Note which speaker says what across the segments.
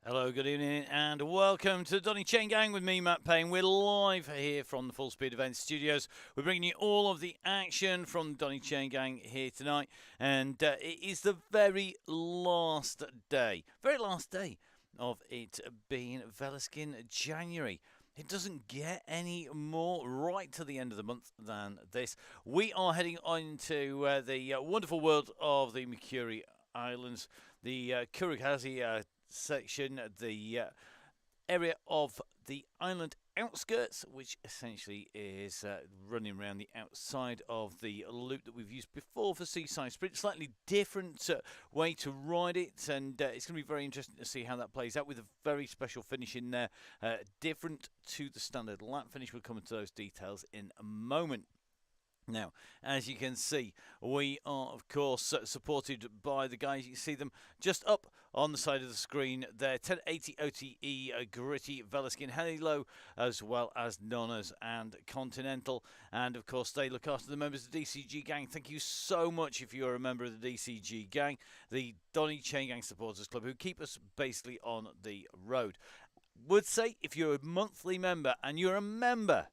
Speaker 1: Hello, good evening, and welcome to Donny Chaingang with me, Matt Payne. We're live here from the Full Speed Events Studios. We're bringing you all of the action from the Donny Chaingang here tonight, and it is the very last day of it being Velaskin January. It doesn't get any more right to the end of the month than this. We are heading on to the wonderful world of the Mercury Islands, the Kurikazi section, the area of the island outskirts, which essentially is running around the outside of the loop that we've used before for Seaside Sprint. Slightly different way to ride it, and it's going to be very interesting to see how that plays out with a very special finish in there, different to the standard lap finish. We'll come into those details in a moment. Now, as you can see, we are, of course, supported by the guys. You can see them just up on the side of the screen there. 1080 OTE, Gritty, Velaskin, Halo, as well as Nonnas and Continental. And, of course, they look after the members of the DCG gang. Thank you so much if you're a member of the DCG gang, the Donny Chaingang Supporters Club, who keep us basically on the road. Would say if you're a monthly member and you're a member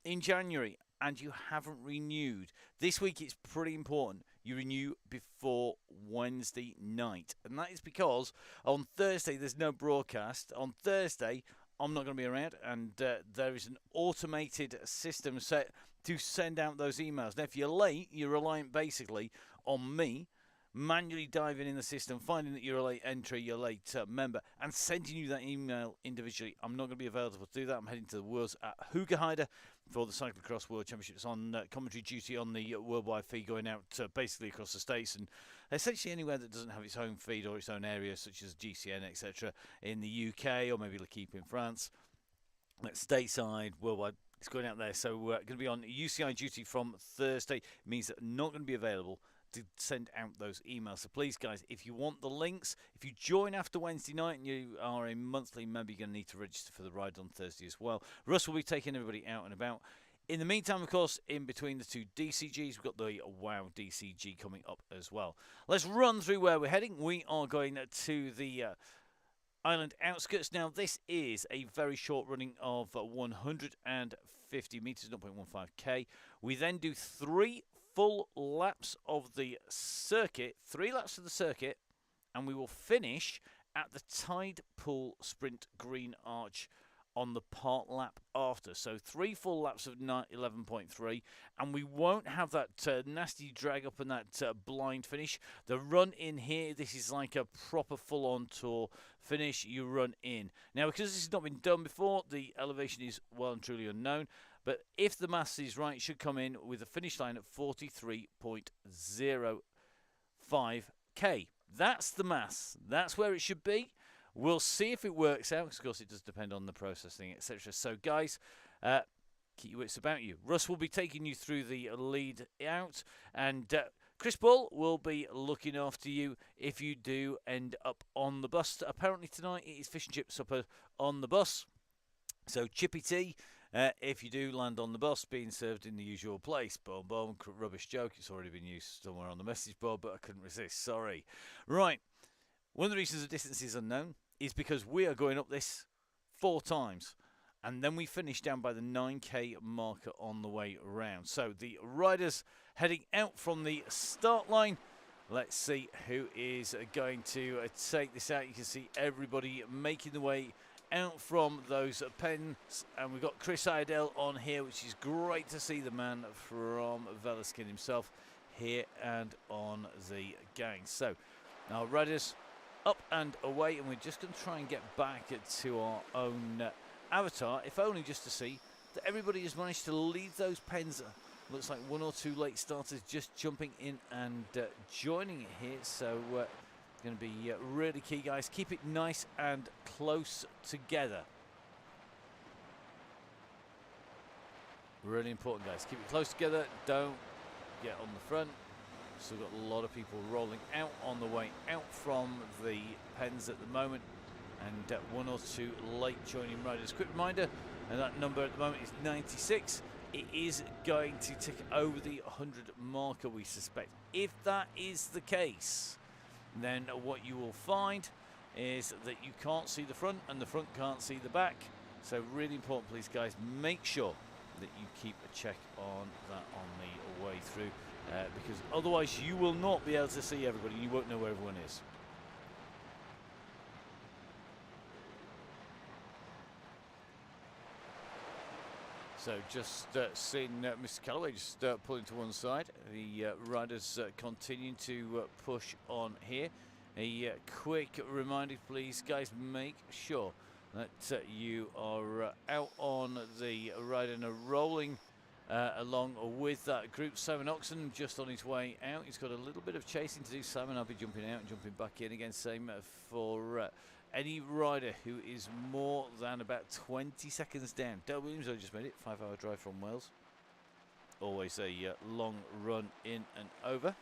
Speaker 1: in January and you haven't renewed, this week it's pretty important you renew before Wednesday night. And that is because on Thursday there's no broadcast. On Thursday I'm not going to be around, and there is an automated system set to send out those emails. Now if you're late, you're reliant basically on me manually diving in the system, finding that you're a late entry, you're a late member, and sending you that email individually. I'm not going to be available to do that. I'm heading to the Worlds at Hoogerheide for the Cyclocross World Championships on commentary duty on the worldwide feed, going out basically across the states and essentially anywhere that doesn't have its own feed or its own area, such as GCN, etc., in the UK or maybe L'Equipe in France. Stateside, worldwide, it's going out there. So we're going to be on UCI duty from Thursday. It means that I'm not going to be available to send out those emails. So please, guys, if you want the links, if you join after Wednesday night and you are a monthly member, you're going to need to register for the ride on Thursday as well. Russ will be taking everybody out and about. In the meantime, of course, in between the two DCGs, we've got the WOW DCG coming up as well. Let's run through where we're heading. We are going to the island outskirts. Now, this is a very short running of 150 metres, 0.15k. We then do 3 full laps of the circuit, 3 laps of the circuit, and we will finish at the Tide Pool Sprint Green Arch on the part lap after. So 3 full laps of 11.3, and we won't have that nasty drag up and that blind finish. The run in here, this is like a proper full-on tour finish. You run in. Now, because this has not been done before, the elevation is well and truly unknown. But if the maths is right, it should come in with a finish line at 43.05k. That's the maths. That's where it should be. We'll see if it works out, because of course it does depend on the processing, etc. So, guys, keep your wits about you. Russ will be taking you through the lead out, and Chris Ball will be looking after you if you do end up on the bus. Apparently tonight it is fish and chip supper on the bus. So, Chippy Tea, if you do land on the bus, being served in the usual place. Boom, boom, rubbish joke. It's already been used somewhere on the message board, but I couldn't resist. Sorry. Right. One of the reasons the distance is unknown is because we are going up this 4 times. And then we finish down by the 9k marker on the way around. So, the riders heading out from the start line. Let's see who is going to take this out. You can see everybody making the way out from those pens, and we've got Chris Idell on here, which is great to see, the man from Velaskin himself here and on the gang. So now riders up and away, and we're just going to try and get back to our own avatar, if only just to see that everybody has managed to leave those pens. Looks like 1 or 2 late starters just jumping in and joining it here. So going to be really key, guys. Keep it nice and close together. Really important, guys. Keep it close together. Don't get on the front. Still got a lot of people rolling out on the way out from the pens at the moment, and 1 or 2 late joining riders. Quick reminder, and that number at the moment is 96. It is going to tick over the 100 marker, we suspect. If that is the case, then what you will find is that you can't see the front and the front can't see the back. So really important, please, guys, make sure that you keep a check on that on the way through, because otherwise you will not be able to see everybody. You won't know where everyone is. So just seeing Mr. Callaway just pulling to one side. The riders continuing to push on here. A quick reminder, please, guys, make sure that you are out on the ride and are rolling along with that group. Simon Oxen just on his way out. He's got a little bit of chasing to do. Simon, I'll be jumping out and jumping back in again. Same for any rider who is more than about 20 seconds down. Dale Williams, I just made it. 5-hour drive from Wales. Always a long run in and over.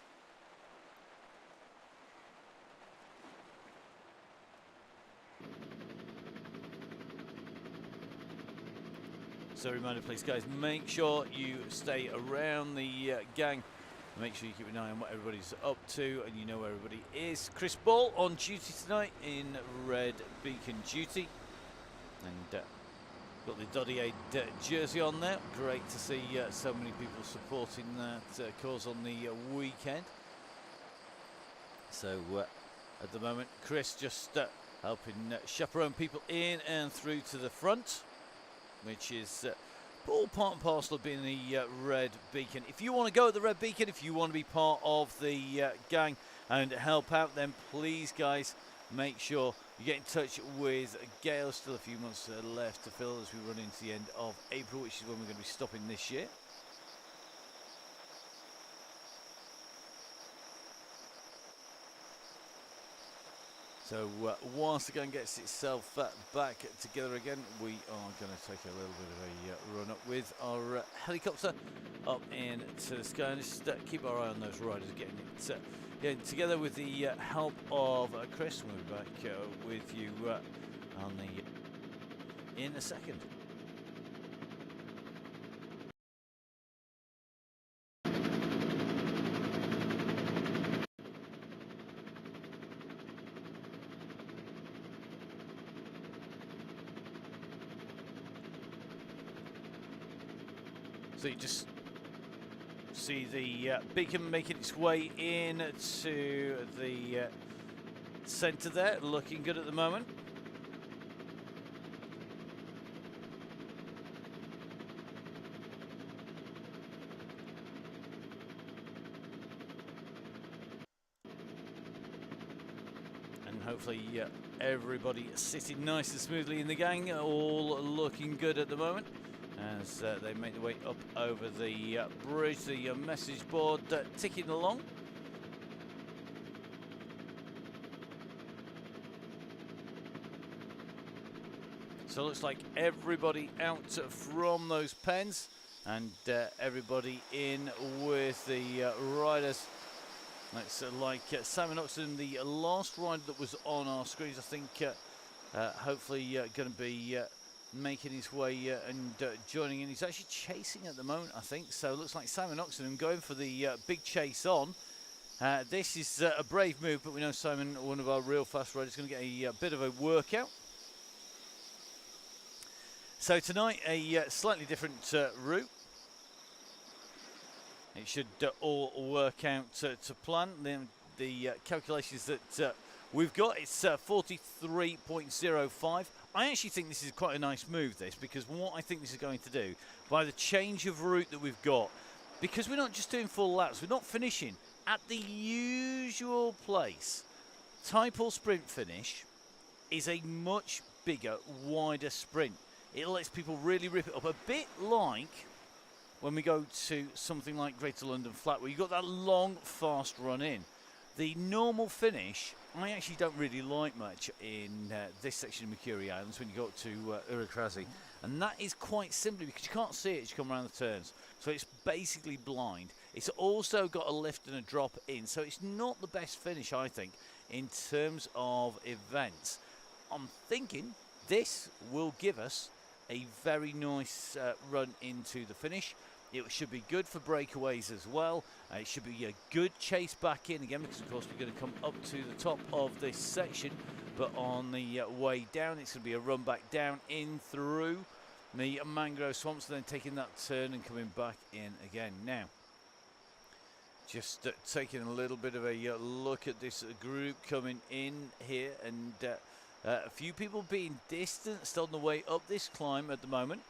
Speaker 1: So reminder, please, guys, make sure you stay around the gang. Make sure you keep an eye on what everybody's up to and you know where everybody is. Chris Ball on duty tonight in red beacon duty. And got the Donny jersey on there. Great to see so many people supporting that cause on the weekend. So at the moment, Chris just helping chaperone people in and through to the front, which is all part and parcel of being the red beacon. If you want to go at the red beacon, if you want to be part of the gang and help out, then please, guys, make sure you get in touch with Gail. Still a few months left to fill as we run into the end of April, which is when we're going to be stopping this year. So whilst the gang gets itself back together again, we are going to take a little bit of a run up with our helicopter up into the sky and just keep our eye on those riders getting together with the help of Chris. We'll be back with you in a second. So you just see the beacon making its way into the centre there, looking good at the moment. And hopefully everybody sitting nice and smoothly in the gang, all looking good at the moment. As they make their way up over the bridge, the message board ticking along. So it looks like everybody out from those pens and everybody in with the riders. It's like Simon Oxen, the last rider that was on our screens, I think hopefully going to be making his way and joining in. He's actually chasing at the moment, I think. So it looks like Simon Oxen going for the big chase on. This is a brave move, but we know Simon, one of our real fast riders, is going to get a bit of a workout. So tonight, a slightly different route. It should all work out to plan. The calculations that we've got, it's 43.05. I actually think this is quite a nice move, this, because what I think this is going to do, by the change of route that we've got, because we're not just doing full laps, we're not finishing at the usual place. Type or sprint finish is a much bigger, wider sprint. It lets people really rip it up, a bit like when we go to something like Greater London Flat, where you've got that long, fast run in. The normal finish, I actually don't really like much in this section of Mercury Islands when you go up to Urakrasi. And that is quite simply because you can't see it as you come around the turns. So it's basically blind. It's also got a lift and a drop in. So it's not the best finish, I think, in terms of events. I'm thinking this will give us a very nice run into the finish. It should be good for breakaways as well. It should be a good chase back in again, because of course we're going to come up to the top of this section but on the way down, it's going to be a run back down in through the mangrove swamps, and then taking that turn and coming back in again. Now, just taking a little bit of a look at this group coming in here, and a few people being distanced on the way up this climb at the moment.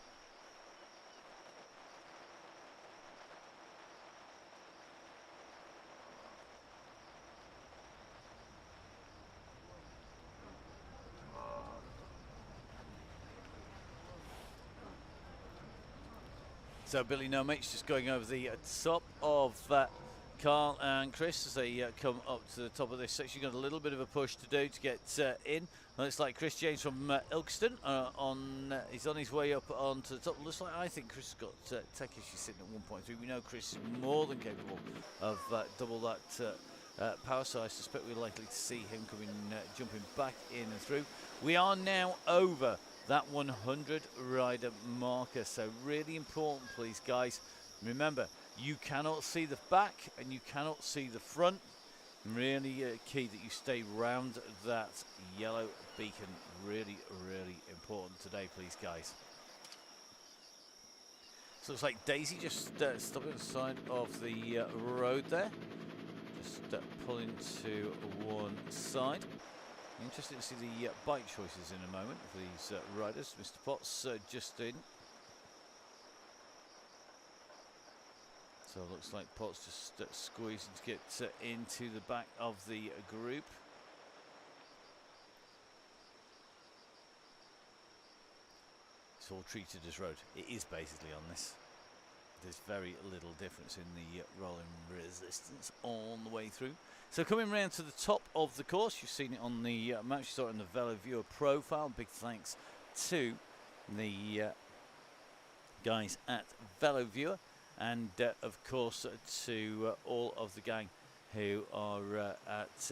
Speaker 1: So Billy No Mate's just going over the top of Carl and Chris as they come up to the top of this section. Got a little bit of a push to do to get in. Looks like Chris James from Ilkeston he's on his way up onto the top. Looks like, I think Chris has got tech issues sitting at 1.3. We know Chris is more than capable of double that power, so I suspect we're likely to see him jumping back in and through. We are now over that 100 rider marker, so really important, please guys, remember, you cannot see the back and you cannot see the front. Really key that you stay round that yellow beacon. Really important today, please guys. So it's like Daisy just stopping on the side of the road there, just pulling to one side. Interesting to see the bike choices in a moment for these riders. Mr. Potts just in. So it looks like Potts just squeezing to get into the back of the group. It's all treated as road. It is basically on this. There's very little difference in the rolling resistance on the way through. So coming round to the top of the course, you've seen it on the map, you saw it in the Velo Viewer profile. Big thanks to the guys at Velo Viewer, and of course to all of the gang who are at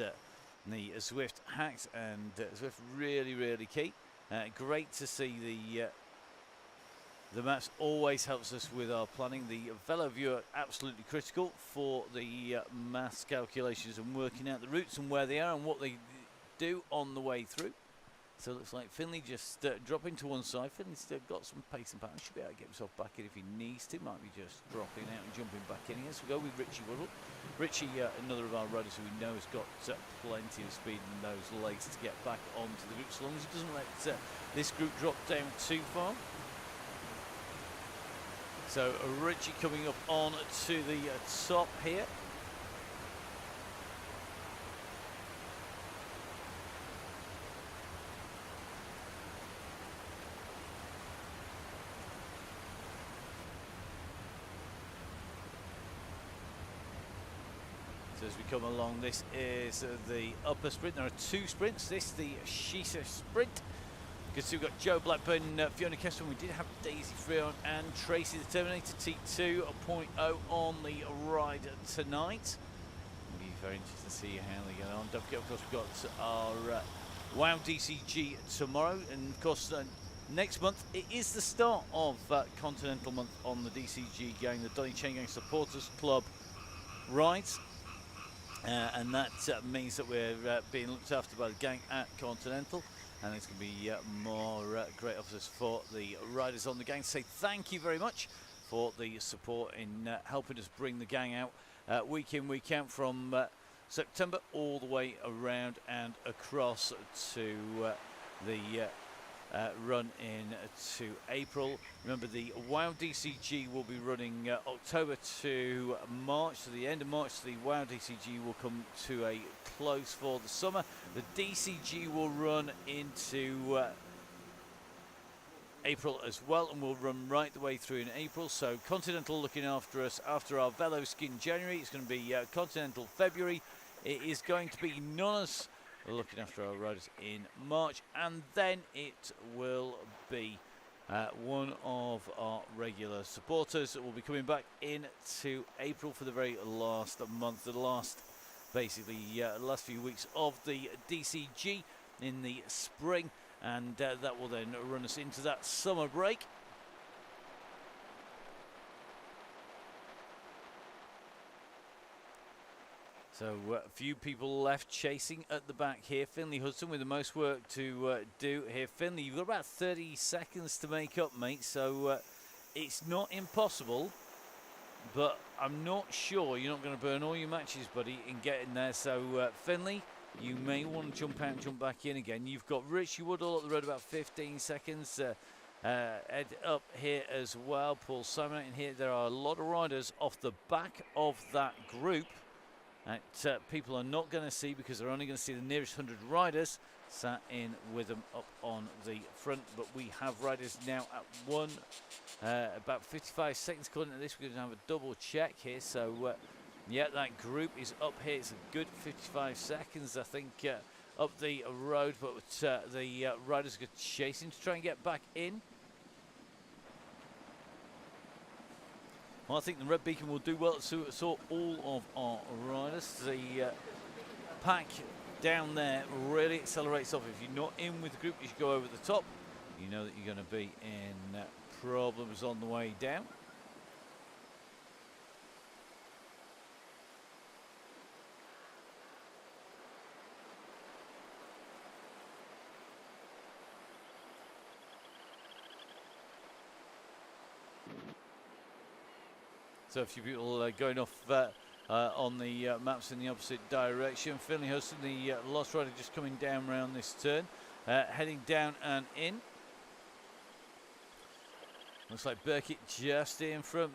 Speaker 1: the Zwift Hacks, and Zwift really key. Great to see the maps always helps us with our planning. The Velo Viewer absolutely critical for the maths calculations and working out the routes and where they are and what they do on the way through. So it looks like Finley just dropping to one side. Finley's still got some pace and pattern. Should be able to get himself back in if he needs to. Might be just dropping out and jumping back in here. So we'll go with Richie Woodall. Richie, another of our riders who we know has got plenty of speed in those legs to get back onto the group, so long as he doesn't let this group drop down too far. So Richie coming up on to the top here. So as we come along, this is the upper sprint. There are two sprints. This the Shisa sprint. You can see we've got Joe Blackburn, Fiona Kessler. We did have Daisy Freon and Tracy the Terminator T2 0.0 on the ride tonight. It'll be very interesting to see how they get on. Don't forget, of course, we've got our WOW DCG tomorrow, and of course next month it is the start of Continental Month on the DCG gang, the Donny Chaingang Supporters Club rides. And that means that we're being looked after by the gang at Continental, and there's going to be more great offers for the riders on the gang. Say thank you very much for the support in helping us bring the gang out week in, week out, from September all the way around and across to the run to April. Remember, the WOW DCG will be running October to March, to the end of March. The WOW DCG will come to a close for the summer. The DCG will run into April as well, and will run right the way through in April. So Continental looking after us after our Velo Skin January. It's going to be Continental February. It is going to be Nonnas looking after our riders in March, and then it will be one of our regular supporters that will be coming back into April for the very last month, the last, basically, last few weeks of the DCG in the spring, and that will then run us into that summer break. So a few people left chasing at the back here. Finley Hudson with the most work to do here. Finley, you've got about 30 seconds to make up, mate. So it's not impossible, but I'm not sure you're not going to burn all your matches, buddy, in getting there. So Finley, you may want to jump out and jump back in again. You've got Richie Woodall up the road about 15 seconds. Ed up here as well. Paul Simon in here. There are a lot of riders off the back of that group that people are not going to see because they're only going to see the nearest 100 riders sat in with them up on the front. But we have riders now at about 55 seconds. According to this, we're going to have a double check here. So yeah, that group is up here. It's a good 55 seconds, I think, up the road. But the riders are chasing to try and get back in. Well, I think the red beacon will do well to sort all of our riders. The pack down there really accelerates off. If you're not in with the group, you should go over the top. You know that you're going to be in problems on the way down. So a few people going off on the maps in the opposite direction. Finley Hudson, the lost rider, just coming down around this turn, heading down and in. Looks like Burkitt just in front.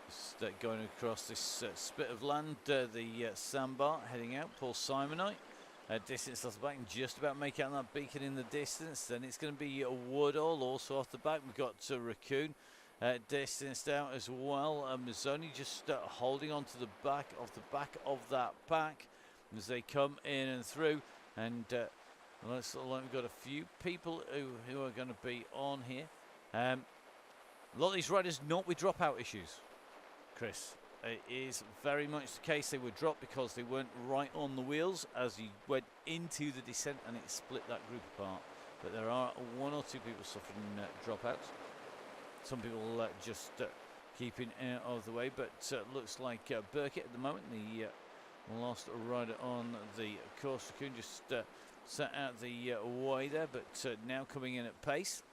Speaker 1: Just going across this spit of land, the sandbar heading out. Paul Simonite. Distance off the back and just about make out that beacon in the distance. Then it's going to be Woodall also off the back. We've got Raccoon. Distanced out as well. Mazzoni just holding on to the back of that pack as they come in and through. And looks like we've got a few people who are going to be on here. A lot of these riders not with dropout issues, Chris. It is very much the case. They were dropped because they weren't right on the wheels as you went into the descent and it split that group apart. But there are one or two people suffering dropouts. Some people just keeping out of the way, but looks like Burkitt at the moment, the last rider on the course. Raccoon just sat out the way there, but now coming in at pace.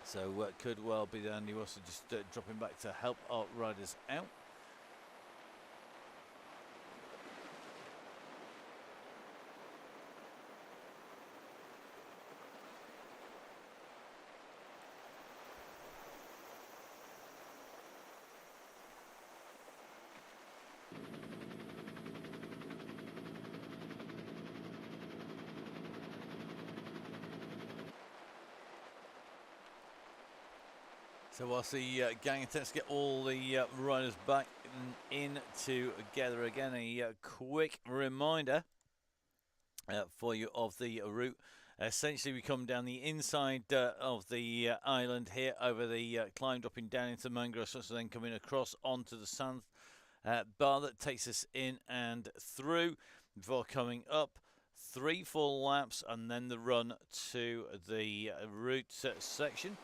Speaker 1: So could well be Andy Wasser just dropping back to help our riders out. So whilst the gang attempts to get all the riders back in together again, a quick reminder for you of the route. Essentially, we come down the inside of the island here over the climb, dropping down into mangrove, so then coming across onto the sand bar that takes us in and through before coming up 3 full laps and then the run to the route section.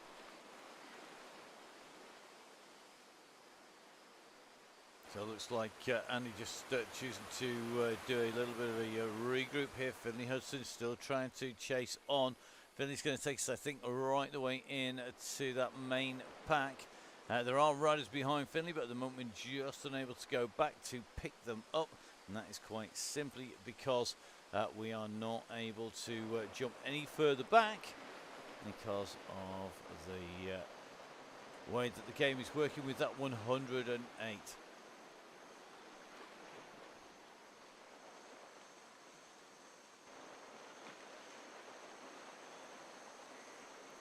Speaker 1: So it looks like Andy just choosing to do a little bit of a regroup here. Finley Hudson still trying to chase on. Finley's going to take us, I think, right the way in to that main pack. There are riders behind Finley, but at the moment we're just unable to go back to pick them up. And that is quite simply because we are not able to jump any further back because of the way that the game is working with that 108.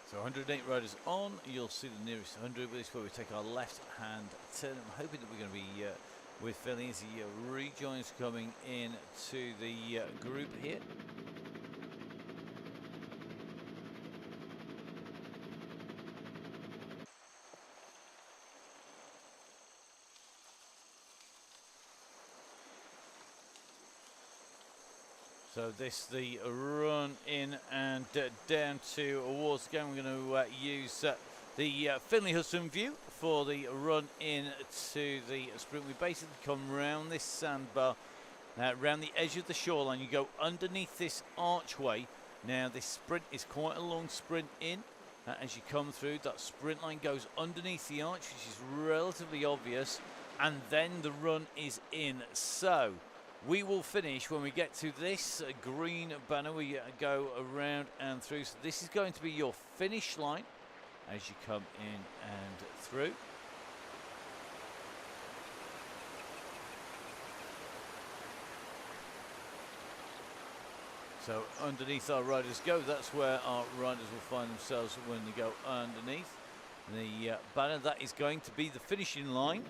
Speaker 1: So 108 riders on, you'll see the nearest 100, but this is where we take our left-hand turn. I'm hoping that we're going to be with Finley as he rejoins coming in to the group here. So this the run in and down towards the game. We're going to use the Finley Hudson view for the run in to the sprint. We basically come round this sandbar, round the edge of the shoreline. You go underneath this archway. Now this sprint is quite a long sprint in. As you come through, that sprint line goes underneath the arch, which is relatively obvious, and then the run is in. So we will finish when we get to this green banner. We go around and through. So this is going to be your finish line as you come in and through. So underneath our riders go, that's where our riders will find themselves when they go underneath the banner. That is going to be the finishing line.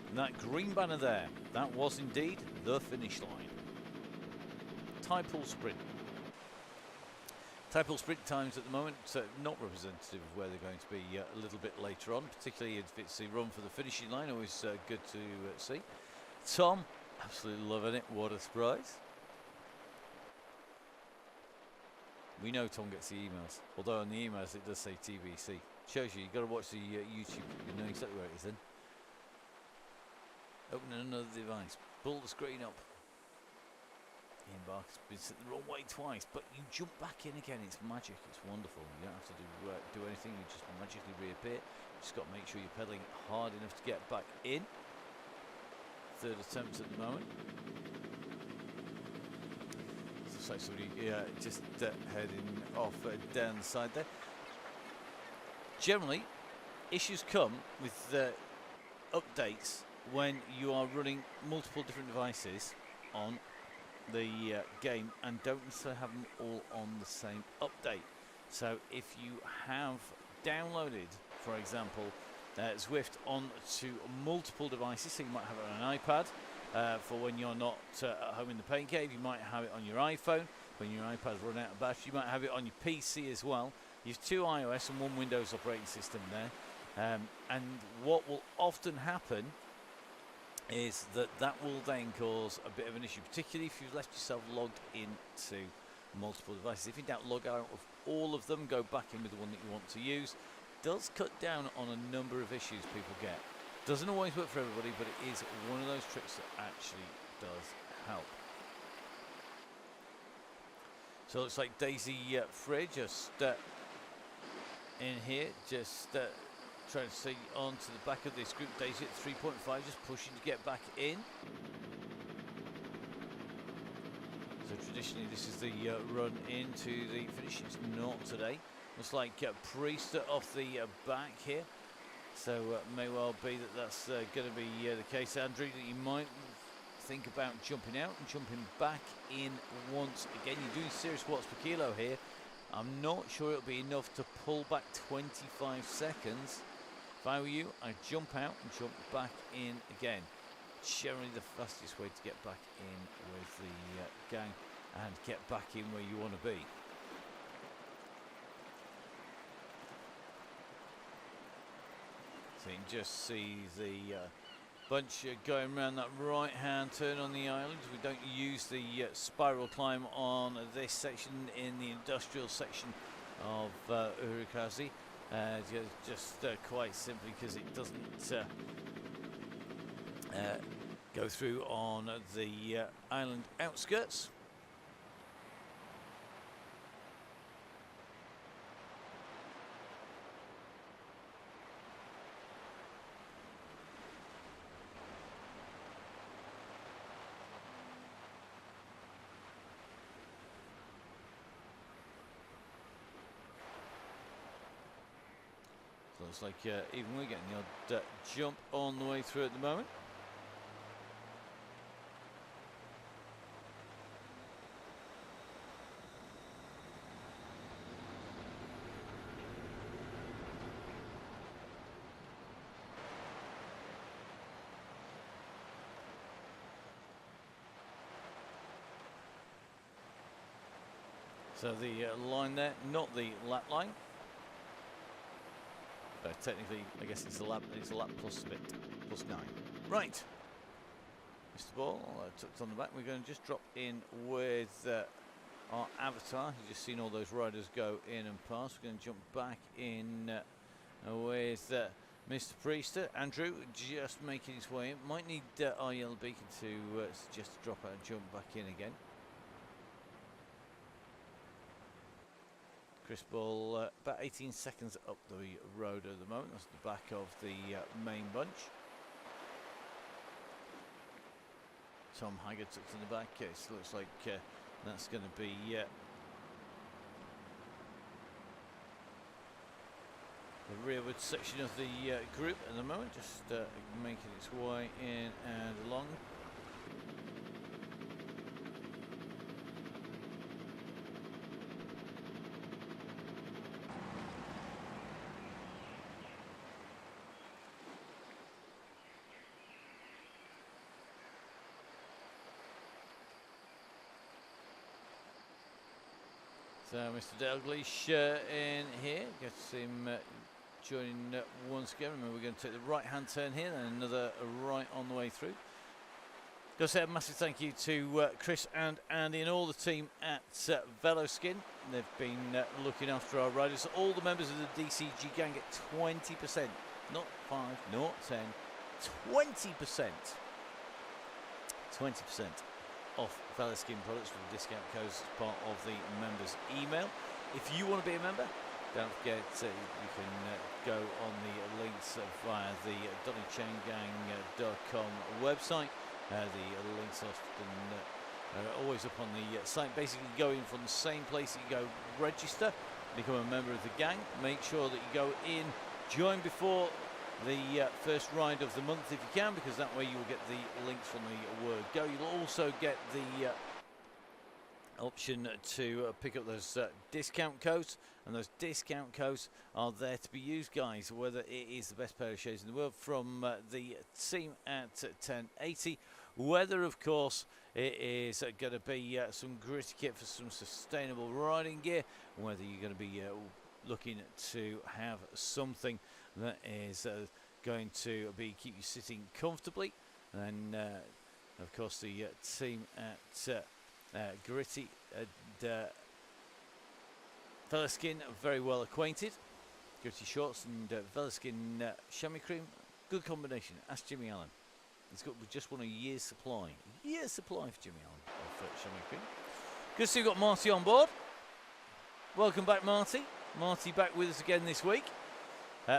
Speaker 1: And that green banner there, that was indeed the finish line. Typal sprint. Typal sprint times at the moment, not representative of where they're going to be a little bit later on, particularly if it's the run for the finishing line. Always good to see. Tom, absolutely loving it. What a surprise. We know Tom gets the emails, although on the emails it does say TBC. Shows you've got to watch the YouTube, you know exactly where it is then. Open another device, pull the screen up. Embark has been sent the wrong way twice, but you jump back in again. It's magic, it's wonderful. You don't have to do anything, you just magically reappear. You just got to make sure you're pedaling hard enough to get back in. Third attempt at the moment. Looks like somebody just heading off down the side there. Generally, issues come with updates when you are running multiple different devices on the game and don't necessarily have them all on the same update. So if you have downloaded, for example, Zwift onto multiple devices, so you might have it on an iPad, for when you're not at home in the pain cave. You might have it on your iPhone when your iPad's run out of battery. You might have it on your PC as well. You have 2 iOS and 1 Windows operating system there, and what will often happen is that will then cause a bit of an issue, particularly if you've left yourself logged into multiple devices. If you doubt, log out of all of them, go back in with the one that you want to use. Does cut down on a number of issues people get. Doesn't always work for everybody, but it is one of those tricks that actually does help. So it looks like Daisy Frey just in here, just trying to see onto the back of this group. Daisy at 3.5, just pushing to get back in. So traditionally this is the run into the finish. It's not today. Looks like Priest off the back here. So may well be that that's going to be the case, Andrew, that you might think about jumping out and jumping back in once again. You're doing serious watts per kilo here. I'm not sure it'll be enough to pull back 25 seconds. If I were you, I'd jump out and jump back in again. Generally the fastest way to get back in with the gang and get back in where you want to be. So you can just see the bunch going around that right hand turn on the island. We don't use the spiral climb on this section in the industrial section of Urukazi. Just quite simply because it doesn't go through on the island outskirts. Looks like even we're getting the odd jump on the way through at the moment. So the line there, not the lap line. Technically, I guess it's a lap plus a bit, plus 9. Right, Mr. Ball, tucked on the back. We're going to just drop in with our avatar. You've just seen all those riders go in and pass. We're going to jump back in with Mr. Priester. Andrew just making his way in. Might need our yellow beacon to suggest a drop out and jump back in again. Chris Ball about 18 seconds up the road at the moment. That's the back of the main bunch. Tom Haggard tucked in the back. It looks like that's going to be the rearward section of the group at the moment, just making its way in and along. So Mr. Dalglish in here, gets him joining once again. Remember, we're going to take the right-hand turn here, and another right on the way through. Got to say a massive thank you to Chris and Andy and all the team at Veloskin. They've been looking after our riders. All the members of the DCG gang get 20%, not 5, not 10, 20%. 20% off Veloskin products with the discount codes as part of the members' email. If you want to be a member, don't forget you can go on the links via the DonnyChaingang.com website. The links are always up on the site. Basically, going from the same place that you go register, become a member of the gang. Make sure that you go in, join before the first ride of the month if you can, because that way you will get the links from the word go. You'll also get the option to pick up those discount codes, and those discount codes are there to be used, guys, whether it is the best pair of shades in the world from the team at 1080, whether of course it is going to be some gritty kit for some sustainable riding gear, whether you're going to be looking to have something that is going to keep you sitting comfortably, and of course the team at Gritty and Veloskin are very well acquainted. Gritty shorts and Veloskin chamois cream, good combination. Ask Jimmy Allen. He's got just won a year's supply. A year's supply for Jimmy Allen of chamois cream. Good to see we've got Marty on board. Welcome back, Marty. Marty back with us again this week.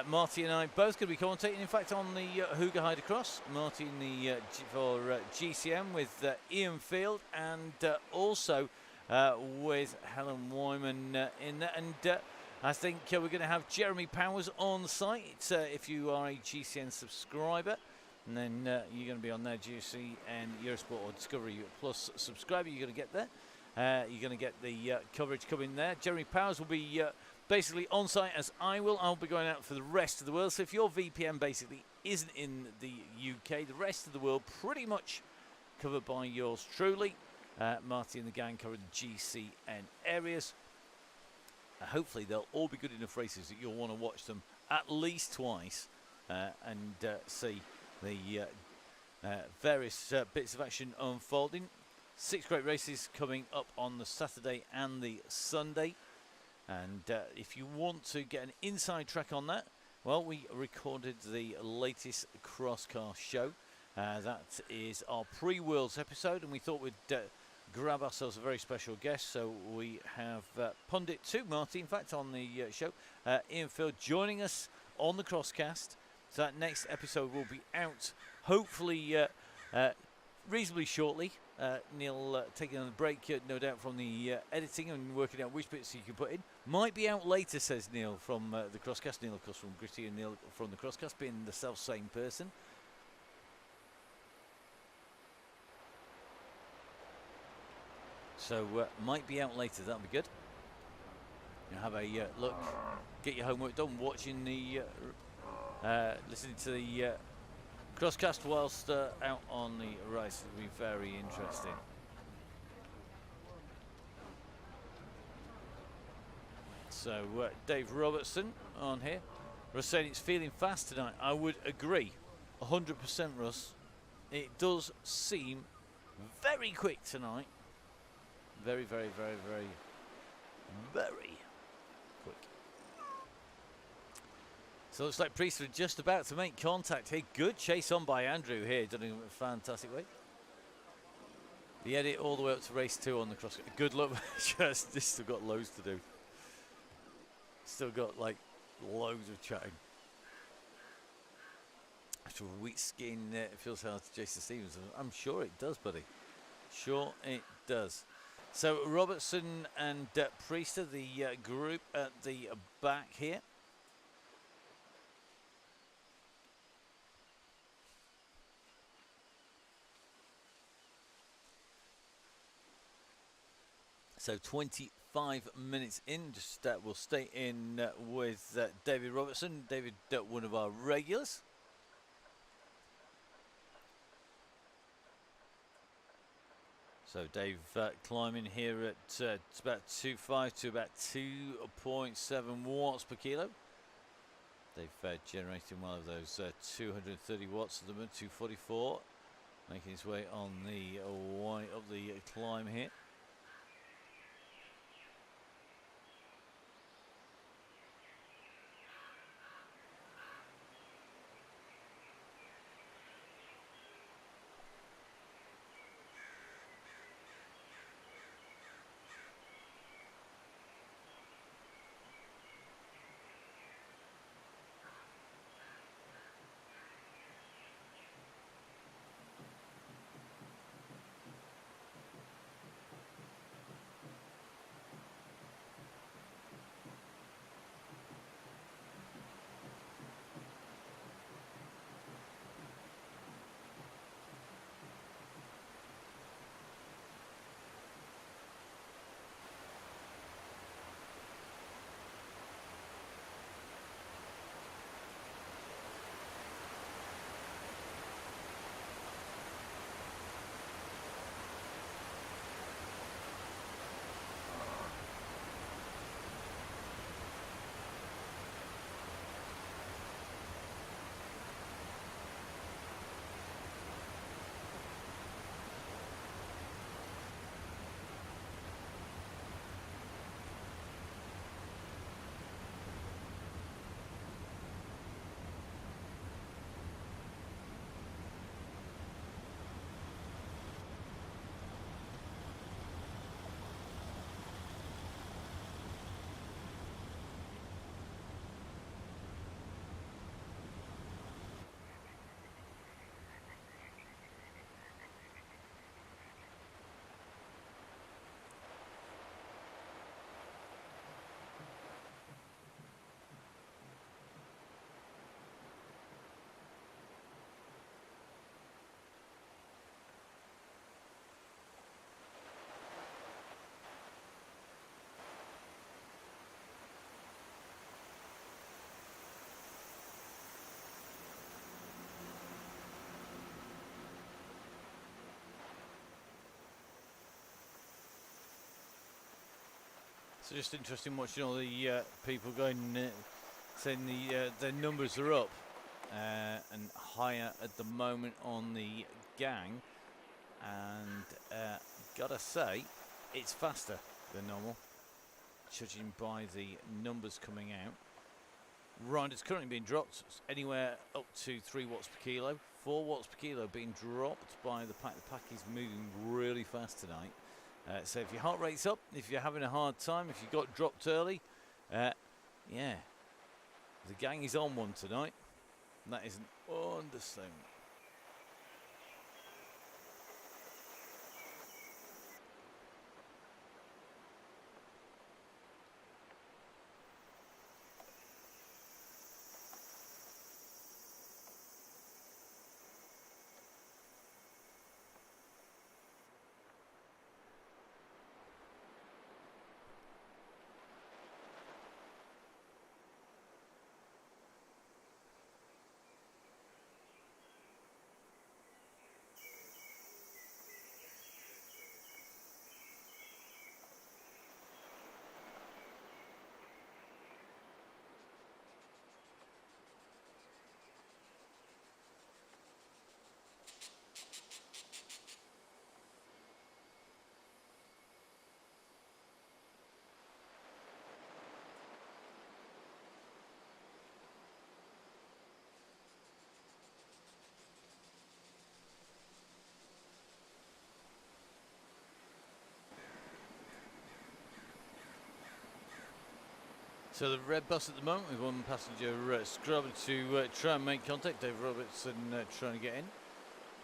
Speaker 1: Marty and I both going to be commentating, in fact, on the Hooger Hyder Cross. Marty in the for GCM with Ian Field, and also with Helen Wyman in there. And I think we're going to have Jeremy Powers on the site if you are a GCN subscriber. And then you're going to be on there, GCN Eurosport or Discovery Plus subscriber. You're going to get there. You're going to get the coverage coming there. Jeremy Powers will be basically on site as I will. I'll be going out for the rest of the world. So if your VPN basically isn't in the UK, the rest of the world pretty much covered by yours truly. Marty and the gang covering the GCN areas. Hopefully they'll all be good enough races that you'll want to watch them at least twice and see the various bits of action unfolding. 6 great races coming up on the Saturday and the Sunday. And if you want to get an inside track on that, well, we recorded the latest Crosscar show. That is our pre-Worlds episode, and we thought we'd grab ourselves a very special guest. So we have Pundit 2, Marty, in fact, on the show. Ian Field joining us on the Crosscast. So that next episode will be out, hopefully, reasonably shortly. Neil taking a break, no doubt, from the editing and working out which bits you can put in. Might be out later, says Neil from the Crosscast. Neil, of course, from Gritty, and Neil from the Crosscast, being the self-same person. So might be out later. That'll be good. You have a look, get your homework done, watching the, listening to the Crosscast whilst out on the race. It'll be very interesting. So Dave Robertson on here. Russ saying it's feeling fast tonight. I would agree, 100%, Russ. It does seem very quick tonight. Very, very, very, very, very quick. So it looks like Priestford just about to make contact here. Good chase on by Andrew here, done in a fantastic way. The edit all the way up to race 2 on the cross. Good luck. Just still got loads to do. Still got like loads of chatting. After a week skiing, it feels hard to Jason Stevens. I'm sure it does, buddy. Sure it does. So Robertson and Priester, the group at the back here. So 25 minutes in, just we'll stay in with David Robertson. David, one of our regulars. So Dave climbing here at it's about 2.5 to about 2.7 watts per kilo. Dave generating one of those 230 watts at the moment, 244. Making his way on the way up the climb here. So just interesting watching all the people going, saying their numbers are up and higher at the moment on the gang, and gotta say, it's faster than normal, judging by the numbers coming out. Right, it's currently being dropped anywhere up to 3 watts per kilo, 4 watts per kilo being dropped by the pack. The pack is moving really fast tonight. So if your heart rate's up, if you're having a hard time, if you got dropped early, yeah, the gang is on one tonight. And that is an understatement. So the red bus at the moment with one passenger scrubbing to try and make contact. Dave Robertson trying to get in.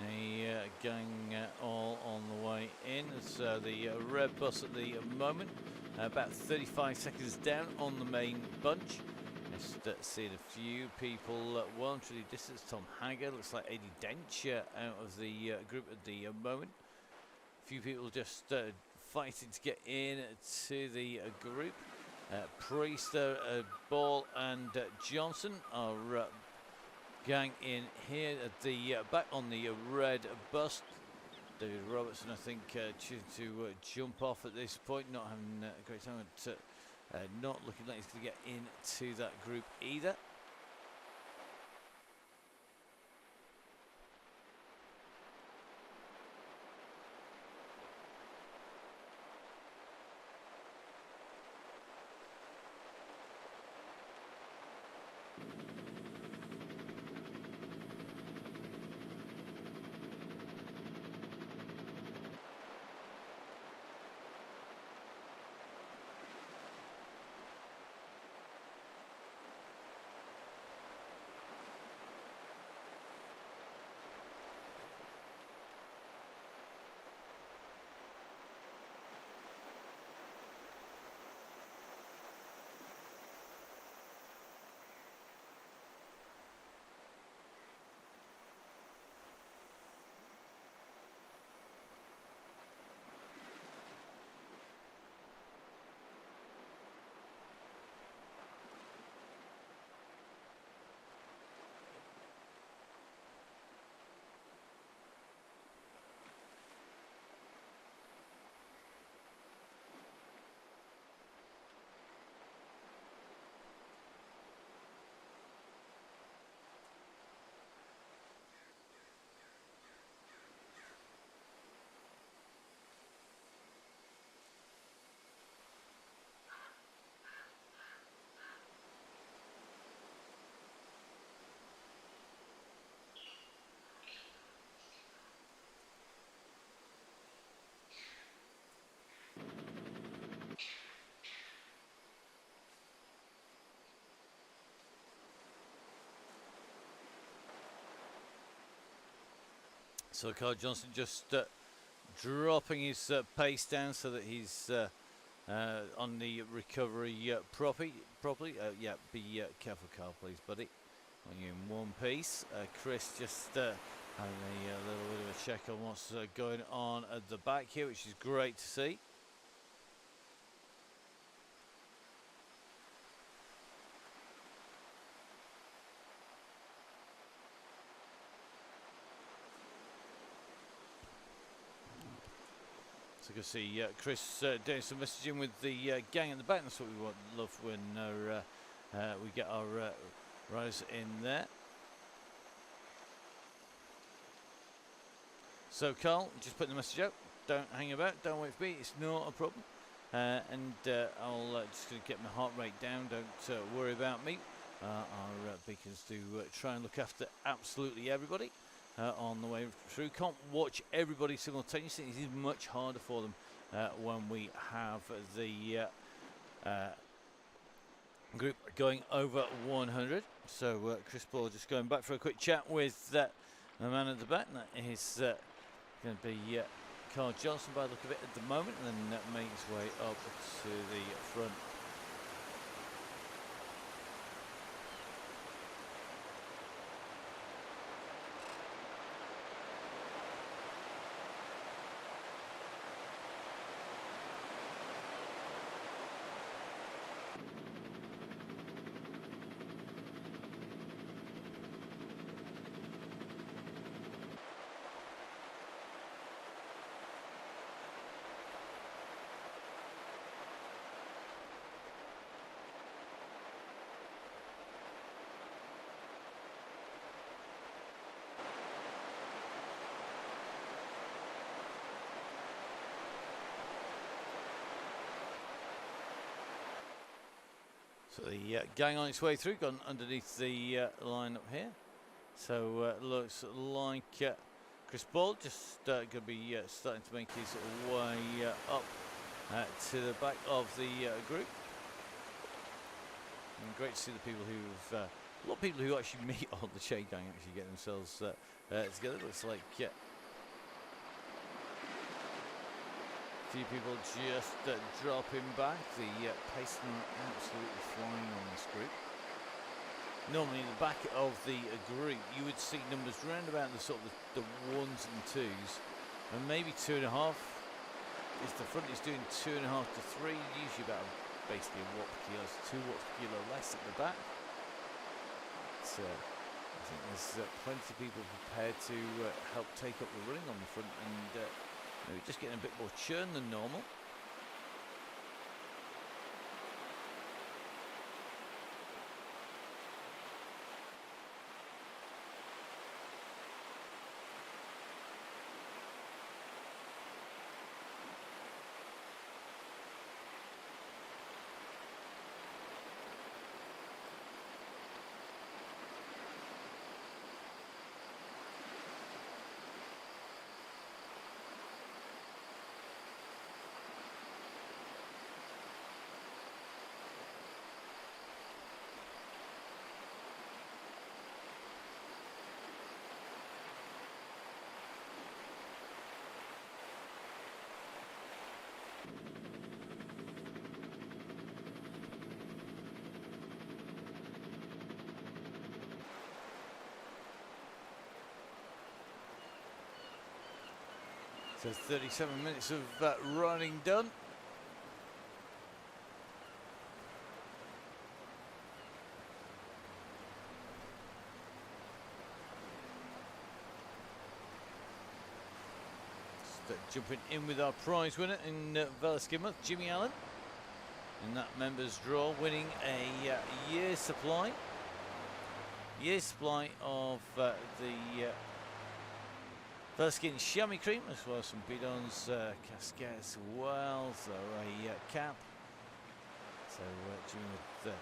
Speaker 1: A gang all on the way in. So the red bus at the moment, about 35 seconds down on the main bunch. Just seeing a few people well and truly distance. Tom Hagger, looks like Eddie Dench out of the group at the moment. A few people just fighting to get in to the group. Priester, Ball and Johnson are gang in here at the back on the red bus. David Robertson, I think, choosing to jump off at this point, not having a great time, but not looking like he's going to get into that group either. So Carl Johnson just dropping his pace down so that he's on the recovery properly. Yeah, be careful, Carl, please, buddy. When you're in one piece. Chris just having a little bit of a check on what's going on at the back here, which is great to see. So you can see Chris doing some messaging with the gang in the back. That's what we love when we get our riders in there. So Carl, just putting the message out. Don't hang about. Don't wait for me. It's not a problem. And I'll just gonna get my heart rate down. Don't worry about me. Our beacons do try and look after absolutely everybody. On the way through. Can't watch everybody simultaneously. It is much harder for them when we have the group going over 100. So Chris Ball just going back for a quick chat with the man at the back. And that is going to be Carl Johnson by the look of it at the moment, and then make his way up to the front. So the gang on its way through, gone underneath the line up here. So looks like Chris Ball just going to be starting to make his way up to the back of the group. And great to see the people who've a lot of people who actually meet on the Chaingang actually get themselves together. Looks like a few people just dropping back. The pacing absolutely flying on this group. Normally in the back of the group you would see numbers around about the sort of the ones and twos, and maybe 2.5. If the front is doing 2.5 to 3, usually about basically a watt per kilo, so 2 watts per kilo less at the back. So I think there's plenty of people prepared to help take up the running on the front, and maybe just getting a bit more churn than normal. So 37 minutes of running done. Jumping in with our prize winner in Velasquez, Jimmy Allen, in that members draw, winning a year's supply of the Velasquez chamois cream, as well as some bidons, casquettes as well, so a cap. So Jimmy with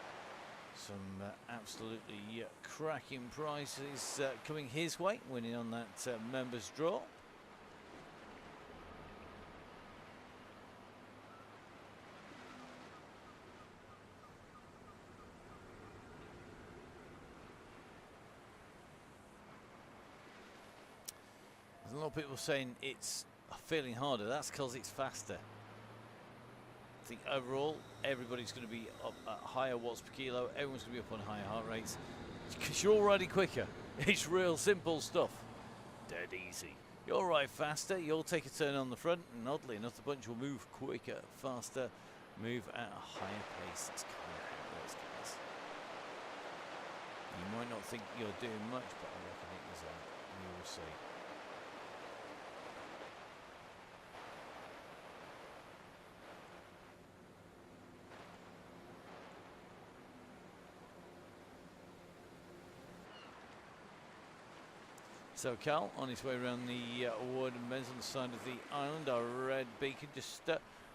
Speaker 1: some absolutely cracking prizes coming his way, winning on that members draw. A lot of people saying it's feeling harder. That's because it's faster. I think overall everybody's going to be up at higher watts per kilo. Everyone's going to be up on higher heart rates because you're already quicker. It's real simple stuff. Dead easy. You'll ride faster. You'll take a turn on the front, and oddly enough, the bunch will move quicker, faster, move at a higher pace. That's kind of how it works, guys. You might not think you're doing much, but I reckon it is. You will see. So Cal on his way around the Warden Benz on the side of the island, our red beacon, just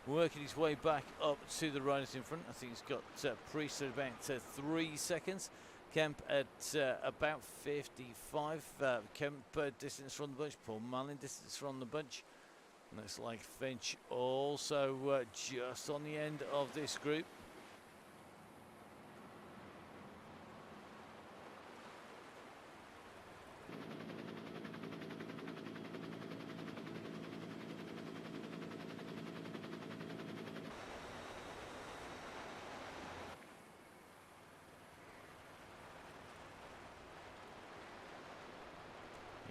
Speaker 1: working his way back up to the riders in front. I think he's got Priest at about 3 seconds. Kemp at about 55. Kemp distance from the bunch. Paul Malin distance from the bunch. Looks like Finch also just on the end of this group.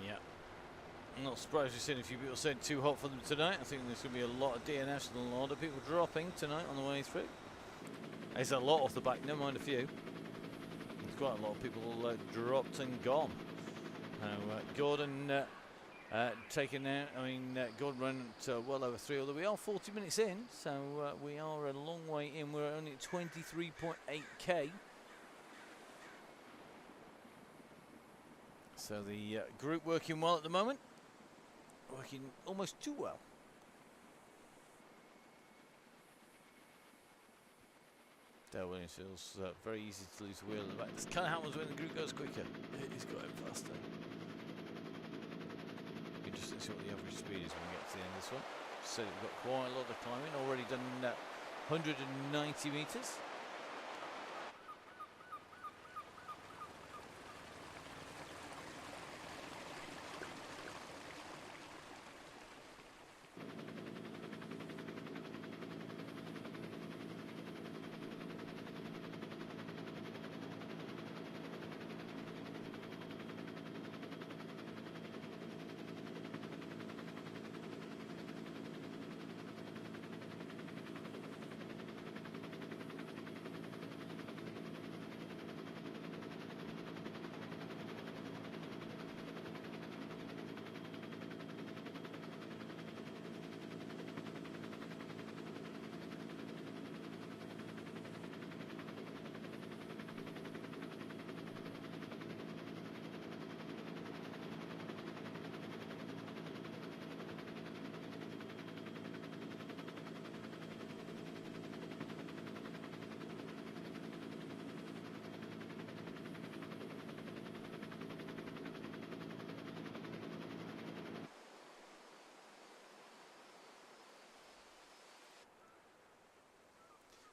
Speaker 1: Yeah, I'm not surprised we've seen a few people saying too hot for them tonight. I think there's going to be a lot of DNFs and a lot of people dropping tonight on the way through. There's a lot off the back, never mind a few. There's quite a lot of people dropped and gone. Gordon taken out, Gordon ran at well over 3, although we are 40 minutes in, so we are a long way in. We're only at 23.8k. So the group working well at the moment, working almost too well. Dale Williams feels very easy to lose the wheel at the back. This kind of happens when the group goes quicker. It's going faster. Interesting to see what the average speed is when we get to the end of this one. So we've got quite a lot of climbing, already done 190 metres.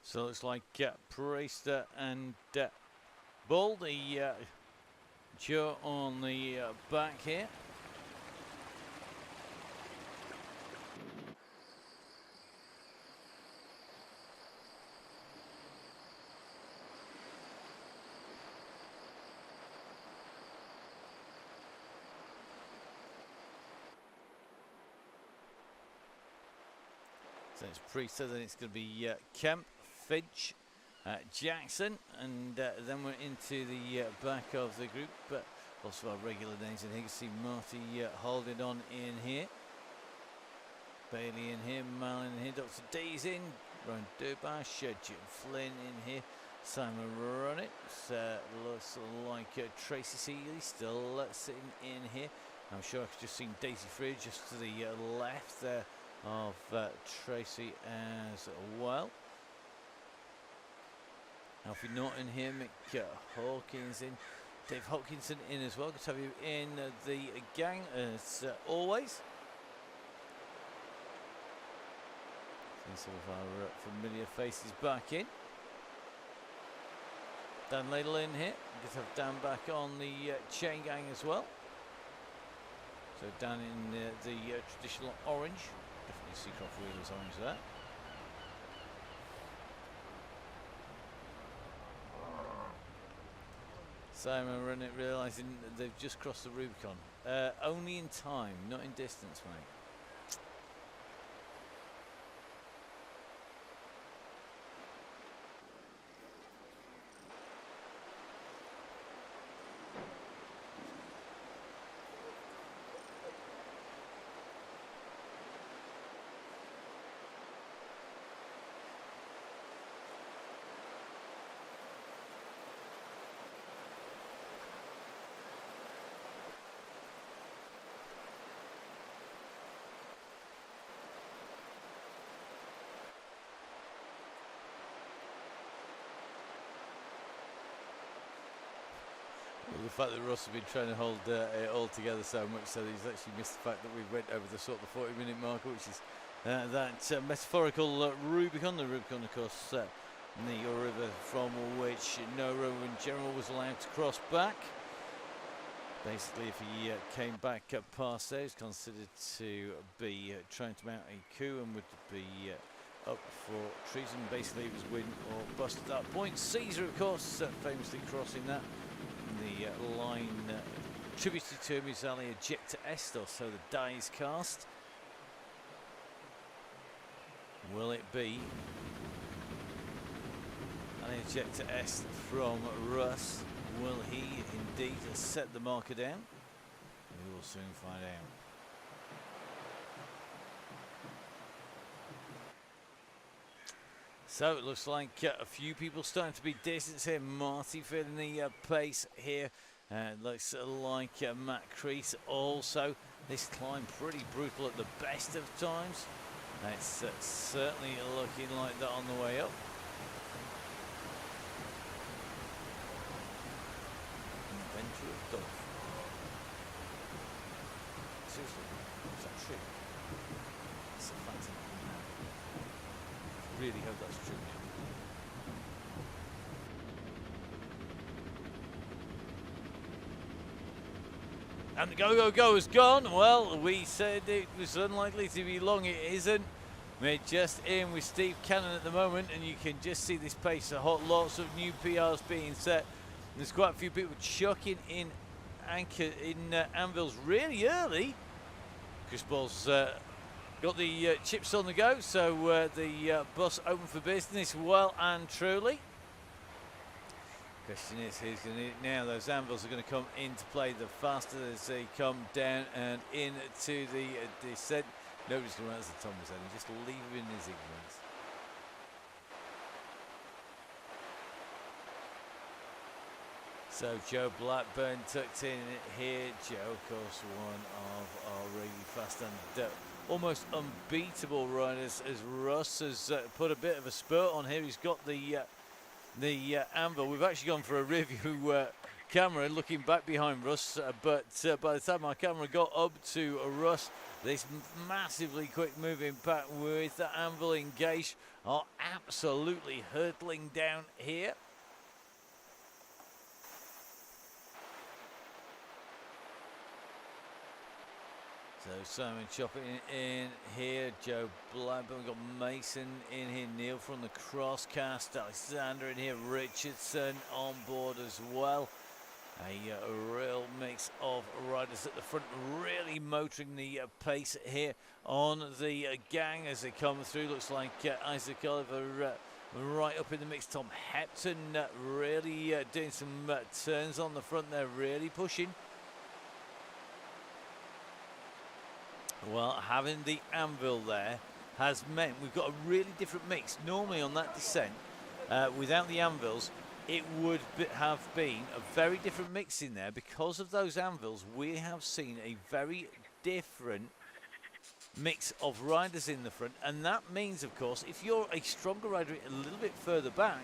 Speaker 1: So it looks like Priest and Bull, the Joe on the back here. So it's Priest, then it's going to be Kemp, Finch, Jackson, and then we're into the back of the group. But also our regular names in here. You can see Marty holding on in here. Bailey in here, Mal in here, Dr. D's in, Ron Durbash, Jim Flynn in here, Simon Runnett. Looks like Tracy Seeley still sitting in here. I'm sure I've just seen Daisy Freer just to the left there of Tracy as well. Alfie Norton here, Mick Hawkins in, Dave Hopkinson in as well. Good to have you in the gang as always. See some of our familiar faces back in. Dan Ladle in here. Good to have Dan back on the Chaingang as well. So Dan in the traditional orange. Definitely Seacroft Wheelers orange there. Simon Runnett realising that they've just crossed the Rubicon. Only in time, not in distance, mate. The fact that Ross has been trying to hold it all together so much so that he's actually missed the fact that we went over the sort of 40-minute marker, which is that metaphorical Rubicon. The Rubicon, of course, the river from which no Roman general was allowed to cross back. Basically, if he came back past there, he's considered to be trying to mount a coup and would be up for treason. Basically, it was win or bust at that point. Caesar, of course, famously crossing that. The line attributed to him is Ali ejecta est, so the die is cast. Will it be an ejecta est from Russ? Will he indeed set the marker down? We will soon find out. So it looks like a few people starting to be distance here. Marty feeling the pace here. Looks like Matt Crease also. This climb pretty brutal at the best of times. It's certainly looking like that on the way up. Inventor of Dolphin. Seriously, is that true? It's a fantastic. Really hope that's true. And the go has gone. Well, we said it was unlikely to be long. It isn't. We're just in with Steve Cannon at the moment, and you can just see this pace. Lots of new PRs being set. There's quite a few people chucking in anvils really early. Chris Ball's got the chips on the go, so the bus open for business well and truly. Question is, who's going to need it now? Those anvils are going to come into play the faster as they come down and into the descent. Nobody's going to run as the Tom was saying, just leave him in his ignorance. So Joe Blackburn tucked in here. Joe, of course, one of our really fast and almost unbeatable riders, as Russ has put a bit of a spurt on here. He's got the anvil. We've actually gone for a review camera looking back behind Russ, but by the time our camera got up to Russ, this massively quick moving pack with the anvil engaged are absolutely hurtling down here. So Simon chopping in here, Joe Blackburn, we've got Mason in here, Neil from the Crosscast, Alexander in here, Richardson on board as well. A real mix of riders at the front, really motoring the pace here on the gang as they come through. Looks like Isaac Oliver right up in the mix. Tom Hepton really doing some turns on the front there, really pushing. Well, having the anvil there has meant we've got a really different mix. Normally on that descent, without the anvils, it would have been a very different mix in there. Because of those anvils, we have seen a very different mix of riders in the front. And that means, of course, if you're a stronger rider a little bit further back,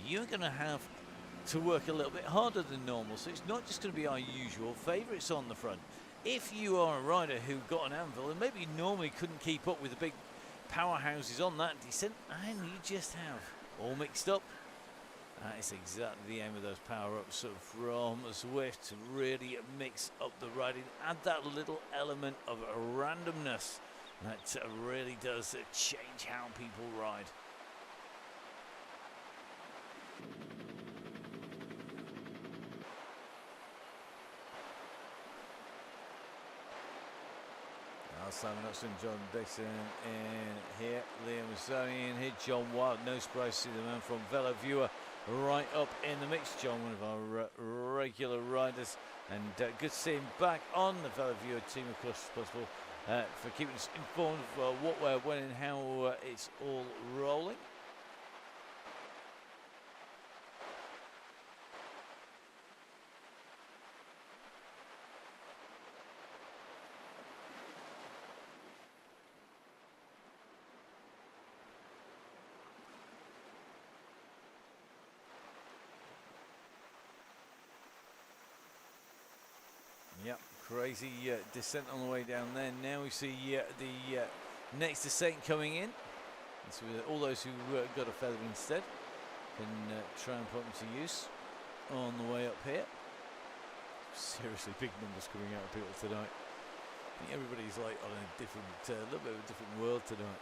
Speaker 1: you're going to have to work a little bit harder than normal. So it's not just going to be our usual favourites on the front. If you are a rider who got an anvil and maybe normally couldn't keep up with the big powerhouses on that descent, and you just have all mixed up, that is exactly the aim of those power-ups from Zwift, to really mix up the riding, add that little element of randomness that really does change how people ride. Simon Upson, John Dixon in here, Liam Mazzoni in here, John Wild, no surprise to see the man from Velo Viewer right up in the mix. John, one of our regular riders, and good to see him back on the Velo Viewer team, of course, responsible for keeping us informed of what, where, when and how it's all rolling. Yep, crazy descent on the way down there. Now we see the next descent coming in. So all those who got a feather instead can try and put them to use on the way up here. Seriously, big numbers coming out of people tonight. I think everybody's like on a different, little bit of a different world tonight.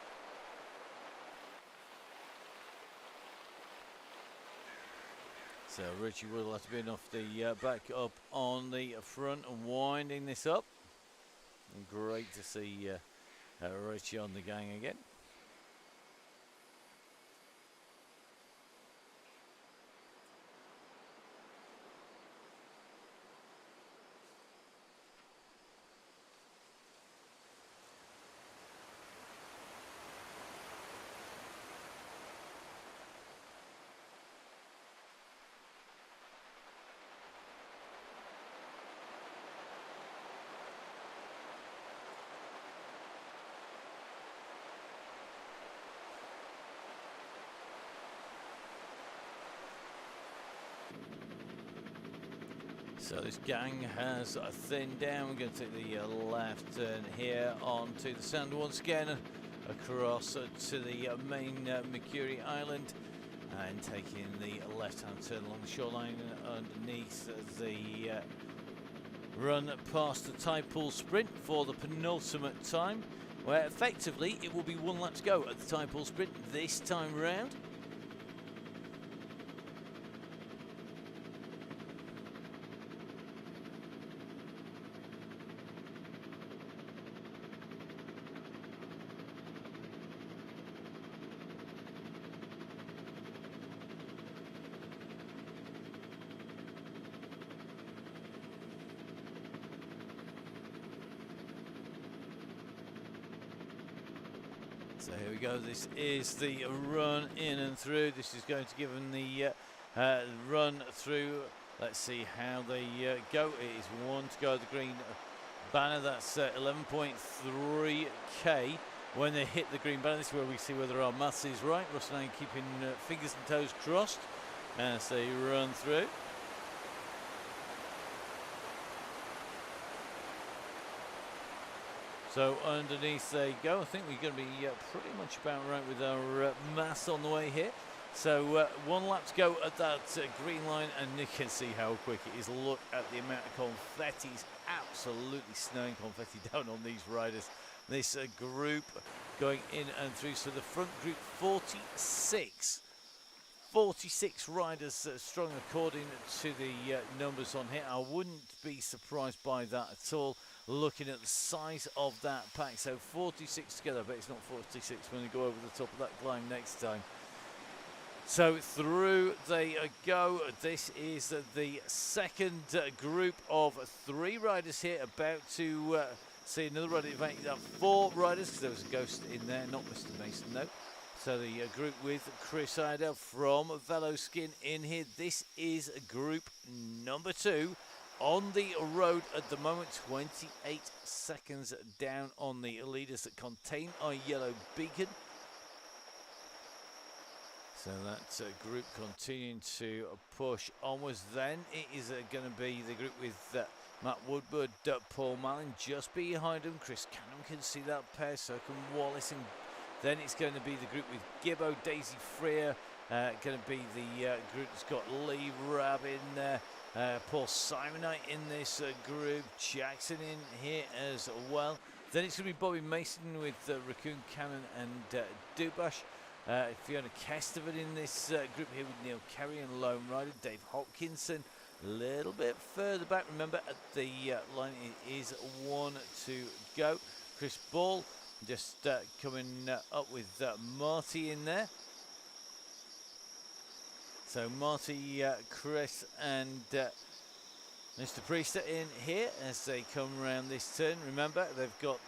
Speaker 1: So Richie will have to be off the back up on the front and winding this up. And great to see Richie on the gang again. So this gang has thinned down. We're going to take the left turn here onto the sand once again, across to the main Mercury Island, and taking the left-hand turn along the shoreline underneath the run past the tide pool sprint for the penultimate time, where effectively it will be one lap to go at the tide pool sprint this time round. So here we go, this is the run in and through. This is going to give them the run through. Let's see how they go. It is one to go, the green banner. That's 11.3k when they hit the green banner. This is where we see whether our maths is right. Russ and I keeping fingers and toes crossed as they run through. So underneath they go. I think we're going to be pretty much about right with our mass on the way here. So 1 lap to go at that green line, and you can see how quick it is. Look at the amount of confetti. It's absolutely snowing confetti down on these riders. This group going in and through. So the front group, 46 riders strong according to the numbers on here. I wouldn't be surprised by that at all, looking at the size of that pack. So 46 together. I bet it's not 46 when they go over the top of that climb next time. So through they go. This is the second group of 3 riders here, about to see another rider. In fact, 4 riders, because there was a ghost in there, not Mr. Mason, no. So the group with Chris Ida from Veloskin in here. This is group number 2 on the road at the moment. 28 seconds down on the leaders that contain our yellow beacon. So that's a group continuing to push onwards. Then it is going to be the group with Matt Woodward, Paul Mallon just behind him. Chris Cannon can see that pair, so can Wallace. And then it's going to be the group with Gibbo, Daisy Freer. Going to be the group that's got Lee Rabb in there. Paul Simonite in this group. Jackson in here as well. Then it's going to be Bobby Mason with Raccoon Cannon and Dubash. Fiona Kestevan in this group here with Neil Kerry and Lone Rider. Dave Hopkinson a little bit further back. Remember, at the line it is 1 to go. Chris Ball just coming up with Marty in there. So Marty, Chris and Mr. Priester in here as they come around this turn. Remember, they've got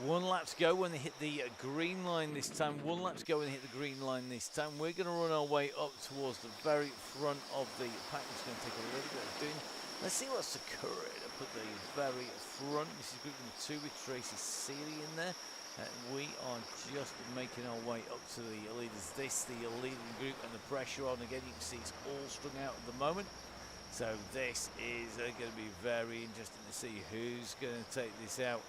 Speaker 1: 1 lap to go when they hit the green line this time. 1 lap to go when they hit the green line this time. We're going to run our way up towards the very front of the pack. It's going to take a little bit of doing. Let's see what's occurring up at the very front. This is group number 2 with Tracy Seeley in there. We are just making our way up to the leaders. This, the leading group, and the pressure on. Again, you can see it's all strung out at the moment. So this is going to be very interesting to see who's going to take this out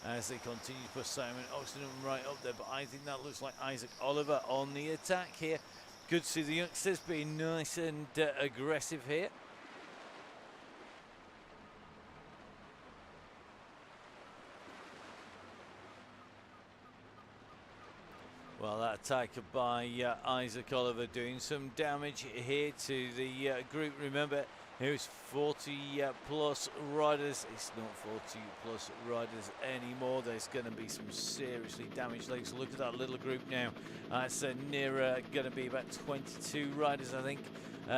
Speaker 1: as they continue to push Simon Oxenden right up there. But I think that looks like Isaac Oliver on the attack here. Good to see the youngsters being nice and aggressive here. Well, that attack by Isaac Oliver doing some damage here to the group. Remember, here's 40 plus riders. It's not 40 plus riders anymore. There's going to be some seriously damaged legs. Look at that little group now. It's near going to be about 22 riders, I think,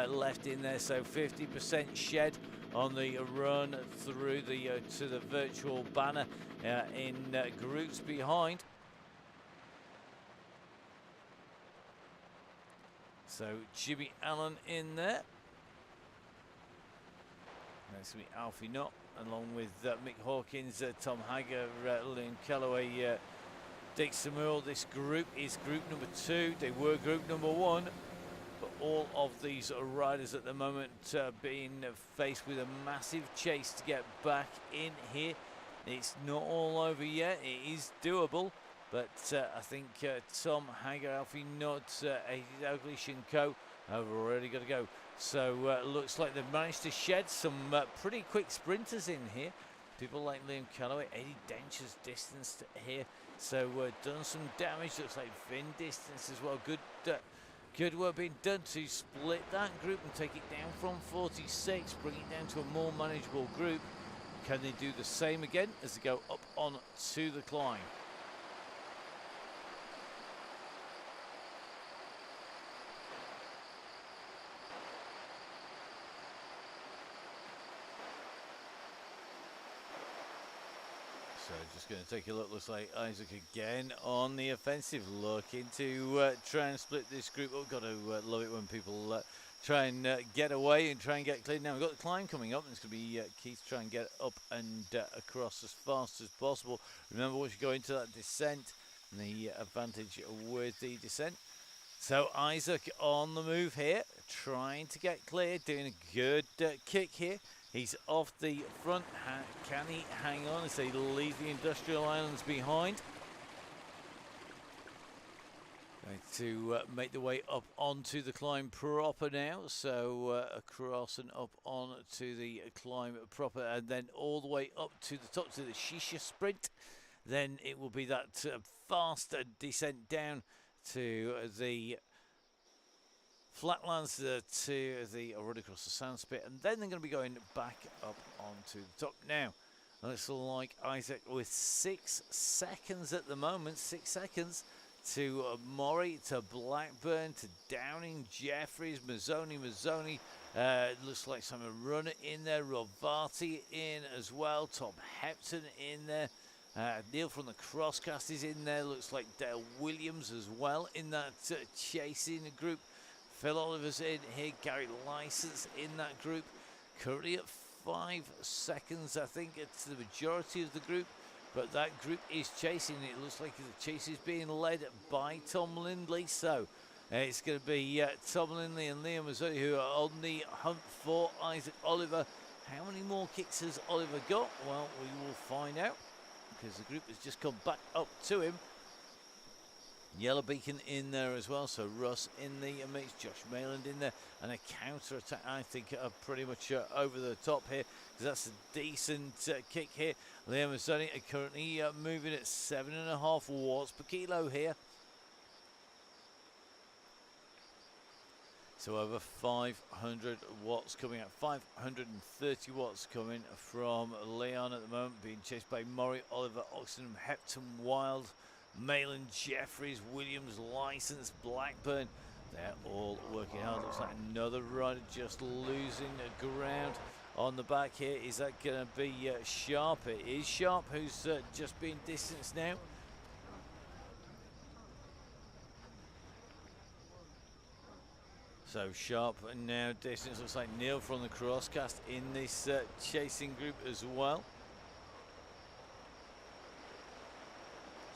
Speaker 1: left in there. So 50% shed on the run through the to the virtual banner in groups behind. So Jimmy Allen in there. That's going to be Alfie Knott, along with Mick Hawkins, Tom Hager, Liam Calloway, Dick Samuel. This group is group number 2. They were group number 1. But all of these riders at the moment being faced with a massive chase to get back in here. It's not all over yet. It is doable. But I think Tom Hager, Alfie Knott, Eddie Dalglish and co have already got to go. So looks like they've managed to shed some pretty quick sprinters in here. People like Liam Calloway, Eddie Dencher's distanced here. So done some damage. Looks like Finn distance as well. Good work being done to split that group and take it down from 46, bring it down to a more manageable group. Can they do the same again as they go up on to the climb? So just going to take a look. Looks like Isaac again on the offensive, looking to try and split this group. I've got to love it when people try and get away and try and get clear. Now we've got the climb coming up, and it's going to be Keith try and get up and across as fast as possible. Remember, once you go into that descent, the advantage with the descent. So Isaac on the move here, trying to get clear, doing a good kick here. He's off the front. Can he hang on as they leave the Industrial Islands behind? Going to make the way up onto the climb proper now. So across and up onto the climb proper, and then all the way up to the top to the Shisha Sprint. Then it will be that faster descent down to the flatlands, to the run across the sand spit, and then they're going to be going back up onto the top. Now, looks like Isaac with 6 seconds at the moment. 6 seconds to Murray, to Blackburn, to Downing, Jeffries, Mazzoni. Looks like some runner in there. Rovati in as well. Tom Hepton in there. Neil from the Crosscast is in there. Looks like Dale Williams as well in that chasing group. Phil Oliver's in here. Gary License in that group. Currently at 5 seconds, I think it's the majority of the group. But that group is chasing. It looks like the chase is being led by Tom Lindley. So it's going to be Tom Lindley and Liam Mazzoni who are on the hunt for Isaac Oliver. How many more kicks has Oliver got? Well, we will find out, because the group has just come back up to him. Yellow Beacon in there as well, so Russ in the mix, Josh Mayland in there, and a counter attack, I think, pretty much over the top here, because that's a decent kick here. Liam Mazzoni are currently moving at 7.5 watts per kilo here. So over 500 watts coming out, 530 watts coming from Leon at the moment, being chased by Murray, Oliver, Oxenham, Hepton, Wild, Mayland, Jeffries, Williams, License, Blackburn. They're all working hard. Looks like another rider just losing ground on the back here. Is that going to be Sharp? It is Sharp who's just been distanced now. So Sharp now distance. Looks like Neil from the Crosscast in this chasing group as well.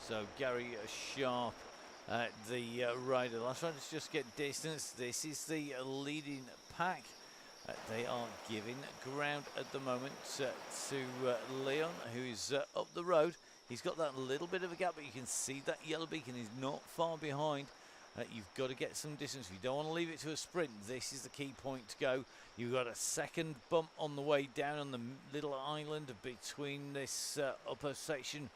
Speaker 1: So Gary Sharp, the rider. Last riders just get distance. This is the leading pack. They are giving ground at the moment to Leon, who is up the road. He's got that little bit of a gap, but you can see that Yellow Beacon is not far behind. You've got to get some distance. You don't want to leave it to a sprint. This is the key point to go. You've got a second bump on the way down on the little island between this upper section.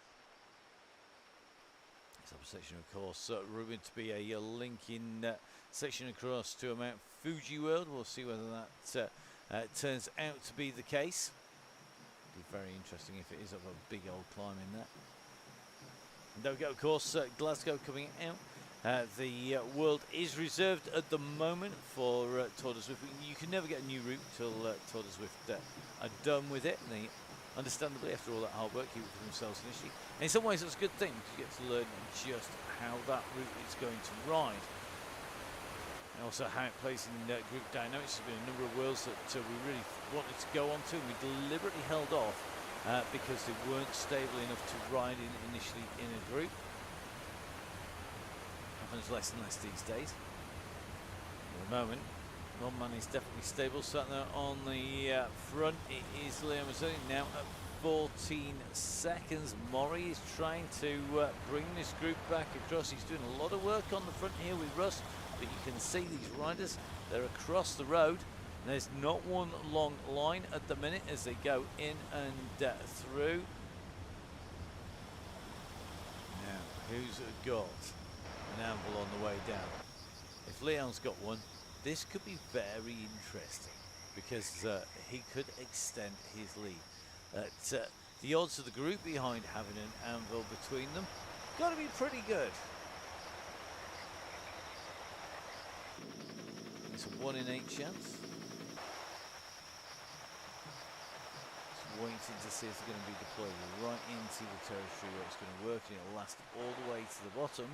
Speaker 1: This upper section, of course, rumored to be a linking section across to Mount Fuji World. We'll see whether that turns out to be the case. Be very interesting if it is up a big old climb in there. And there we go, of course, Glasgow coming out. The world is reserved at the moment for Tour de Zwift. You can never get a new route till Tour de Zwift are done with it. And they, understandably, after all that hard work, keep it for themselves initially. And in some ways, it's a good thing, because you get to learn just how that route is going to ride. And also how it plays in group dynamics. There's been a number of worlds that we really wanted to go on to, and we deliberately held off because they weren't stable enough to ride in initially in a group. Happens less and less these days. At the moment, one man is definitely stable. Sat there on the front, it is Liam Mazzoni now at 14 seconds. Murray is trying to bring this group back across. He's doing a lot of work on the front here with Russ, but you can see these riders, they're across the road. There's not one long line at the minute as they go in and through. Now, who's got an anvil on the way down? If Leon's got one, this could be very interesting, because he could extend his lead. The odds of the group behind having an anvil between them got to be pretty good. It's a 1 in 8 chance. Just waiting to see if they're going to be deployed right into the territory where it's going to work, and it'll last all the way to the bottom.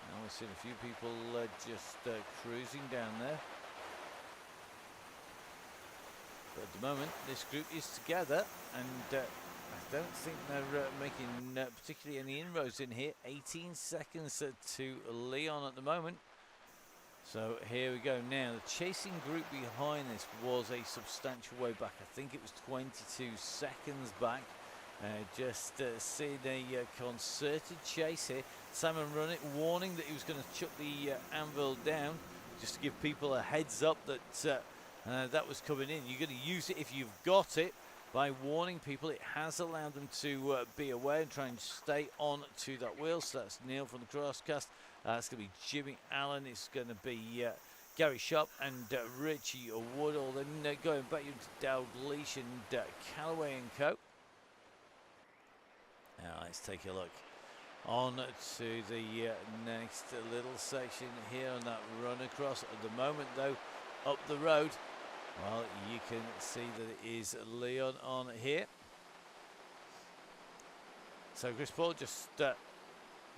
Speaker 1: Now we've seen a few people just cruising down there. But at the moment, this group is together, and I don't think they're making particularly any inroads in here. 18 seconds to Leon at the moment. So here we go now. The chasing group behind this was a substantial way back. I think it was 22 seconds back. Just seeing a concerted chase here. Simon Runnick warning that he was going to chuck the anvil down, just to give people a heads up that that was coming in. You're going to use it if you've got it. By warning people, it has allowed them to be aware and try and stay on to that wheel. So that's Neil from the Crosscast. It's going to be Jimmy Allen. It's going to be Gary Sharp and Richie Woodall. Then going back into Dowd Leash and Callaway and Co. Now let's take a look on to the next little section here on that run across. At the moment though, up the road, well, you can see that it is Leon on here. So Chris Paul just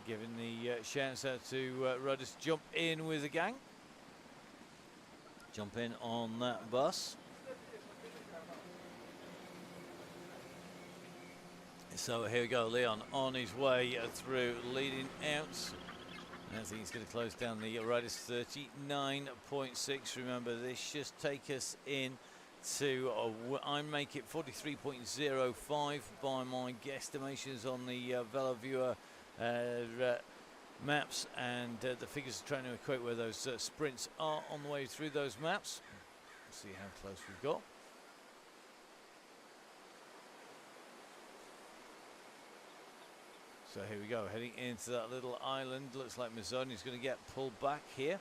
Speaker 1: giving the chance out to riders jump in with the gang. Jump in on that bus. So here we go, Leon on his way through, leading out. I think he's going to close down the riders 39.6. Remember, this just take us in to, I make it 43.05 by my guesstimations on the VeloViewer maps, and the figures are trying to equate where those sprints are on the way through those maps. Let's see how close we've got. So here we go, heading into that little island. Looks like Mazzoni's going to get pulled back here.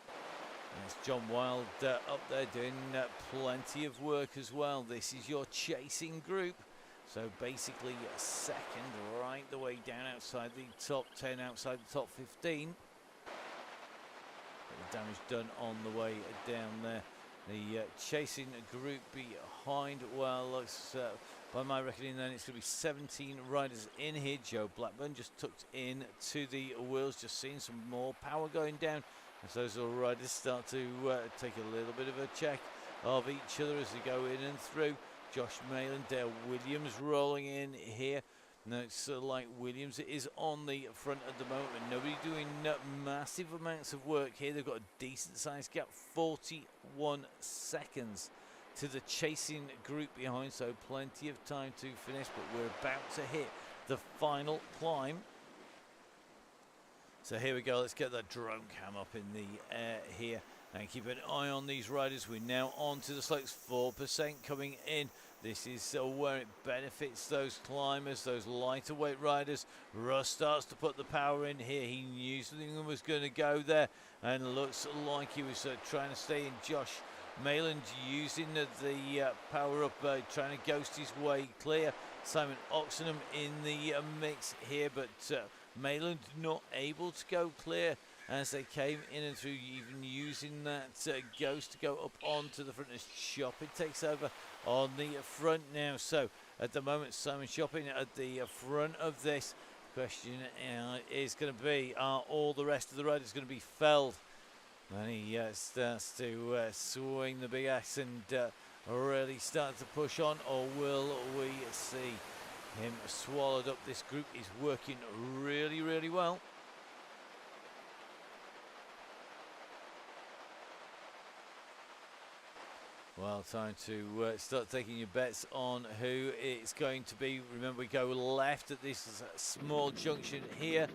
Speaker 1: There's John Wild up there doing plenty of work as well. This is your chasing group. So basically second, right the way down outside the top 10, outside the top 15. Bit of damage done on the way down there. The chasing group behind, well, looks by my reckoning then it's going to be 17 riders in here. Joe Blackburn just tucked in to the wheels, just seeing some more power going down as those little riders start to take a little bit of a check of each other as they go in and through. Josh Malin, Dale Williams rolling in here. Now it's like Williams is on the front at the moment, but nobody doing massive amounts of work here. They've got a decent sized gap, 41 seconds to the chasing group behind, so plenty of time to finish, but we're about to hit the final climb. So here we go, let's get that drone cam up in the air here and keep an eye on these riders. We're now on to the slopes, 4% coming in. This is where it benefits those climbers, those lighter weight riders. Russ starts to put the power in here. He knew something was going to go there and looks like he was trying to stay in. Josh Malin using the power up, trying to ghost his way clear. Simon Oxenham in the mix here, but Malin not able to go clear as they came in and through, even using that ghost to go up onto the front. As Shopping takes over on the front now. So at the moment, Simon Shopping at the front of this. Question is going to be, are all the rest of the riders going to be felled? And he starts to swing the big axe and really start to push on, or will we see him swallowed up? This group is working really, really well. Well, time to start taking your bets on who it's going to be. Remember, we go left at this small junction here.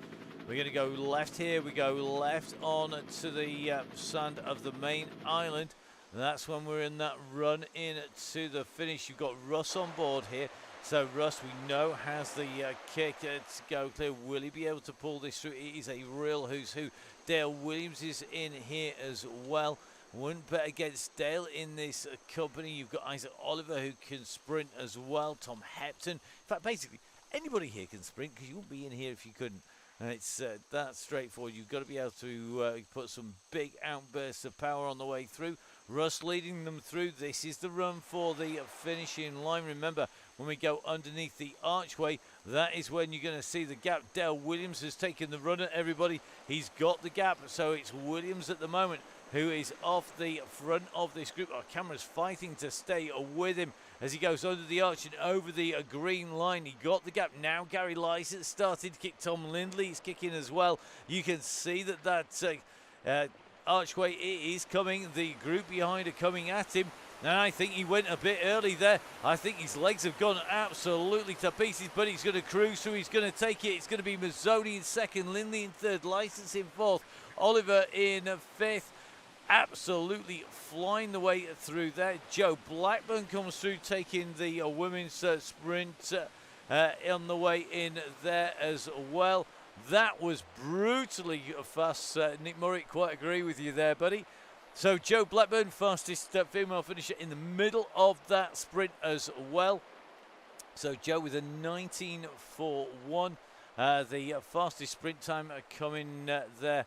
Speaker 1: We're going to go left here. We go left on to the sand of the main island. That's when we're in that run in to the finish. You've got Russ on board here. So Russ, we know, has the kick to go clear. Will he be able to pull this through? It is a real who's who. Dale Williams is in here as well. Wouldn't bet against Dale in this company. You've got Isaac Oliver who can sprint as well. Tom Hepton. In fact, basically, anybody here can sprint because you wouldn't be in here if you couldn't. It's that straightforward. You've got to be able to put some big outbursts of power on the way through. Russ leading them through. This is the run for the finishing line. Remember, when we go underneath the archway, that is when you're going to see the gap. Dale Williams has taken the run at everybody. He's got the gap, so it's Williams at the moment who is off the front of this group. Our camera's fighting to stay with him as he goes under the arch and over the green line. He got the gap. Now Gary Lysett started to kick. Tom Lindley is kicking as well. You can see that Archway is coming. The group behind are coming at him. And I think he went a bit early there. I think his legs have gone absolutely to pieces, but he's going to cruise through. He's going to take it. It's going to be Mazzoni in second, Lindley in third, Licence in fourth, Oliver in fifth. Absolutely flying the way through there. Joe Blackburn comes through, taking the women's sprint on the way in there as well. That was brutally fast. Nick Murray, quite agree with you there, buddy. So Joe Blackburn, fastest female finisher in the middle of that sprint as well. So Joe with a 19.41. The fastest sprint time coming there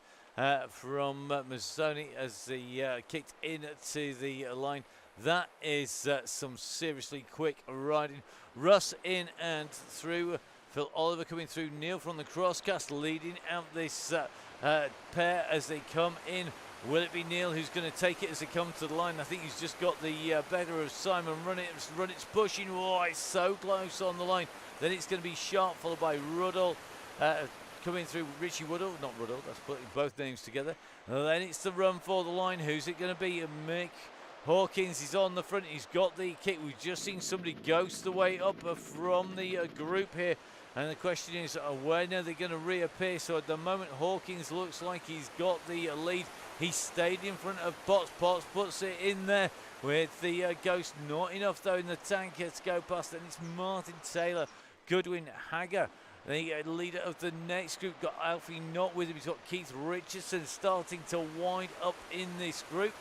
Speaker 1: from Mazzoni as he kicked into the line. That is some seriously quick riding. Russ in and through. Phil Oliver coming through. Neil from the crosscast leading out this pair as they come in. Will it be Neil who's going to take it as they come to the line? I think he's just got the better of Simon. Runnett's pushing. Oh, it's so close on the line. Then it's going to be Sharp, followed by Ruddle. Coming through Richie Woodall. Not Ruddle, that's putting both names together. Then it's the run for the line. Who's it going to be? Mick Hawkins is on the front. He's got the kick. We've just seen somebody ghost the way up from the group here. And the question is, when are they going to reappear? So at the moment, Hawkins looks like he's got the lead. He stayed in front of Potts. Potts puts it in there with the Ghost. Not enough, though, in the tank to go past. And it's Martin Taylor, Goodwin, Hagger, the leader of the next group. Got Alfie Knott with him. He's got Keith Richardson starting to wind up in this group.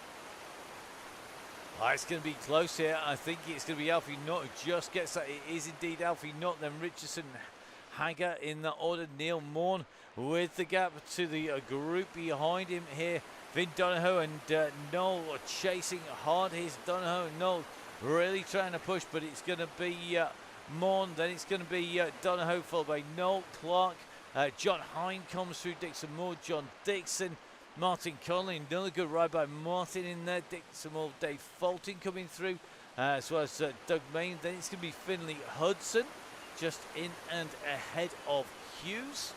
Speaker 1: It's going to be close here. I think it's going to be Alfie Knott who just gets that. It is indeed Alfie Knott, then Richardson, Hagger in that order. Neil Morn with the gap to the group behind him here. Vin Donahoe and Noel are chasing hard. Here's Donahoe and Noel really trying to push, but it's going to be Morn. Then it's going to be Donahoe, followed by Noel Clark. John Hine comes through. Dixon Moore, John Dixon, Martin Conley. Another good ride by Martin in there. Dixon Moore, Dave Fulton coming through, as well as Doug Main. Then it's going to be Finley Hudson, just in and ahead of Hughes.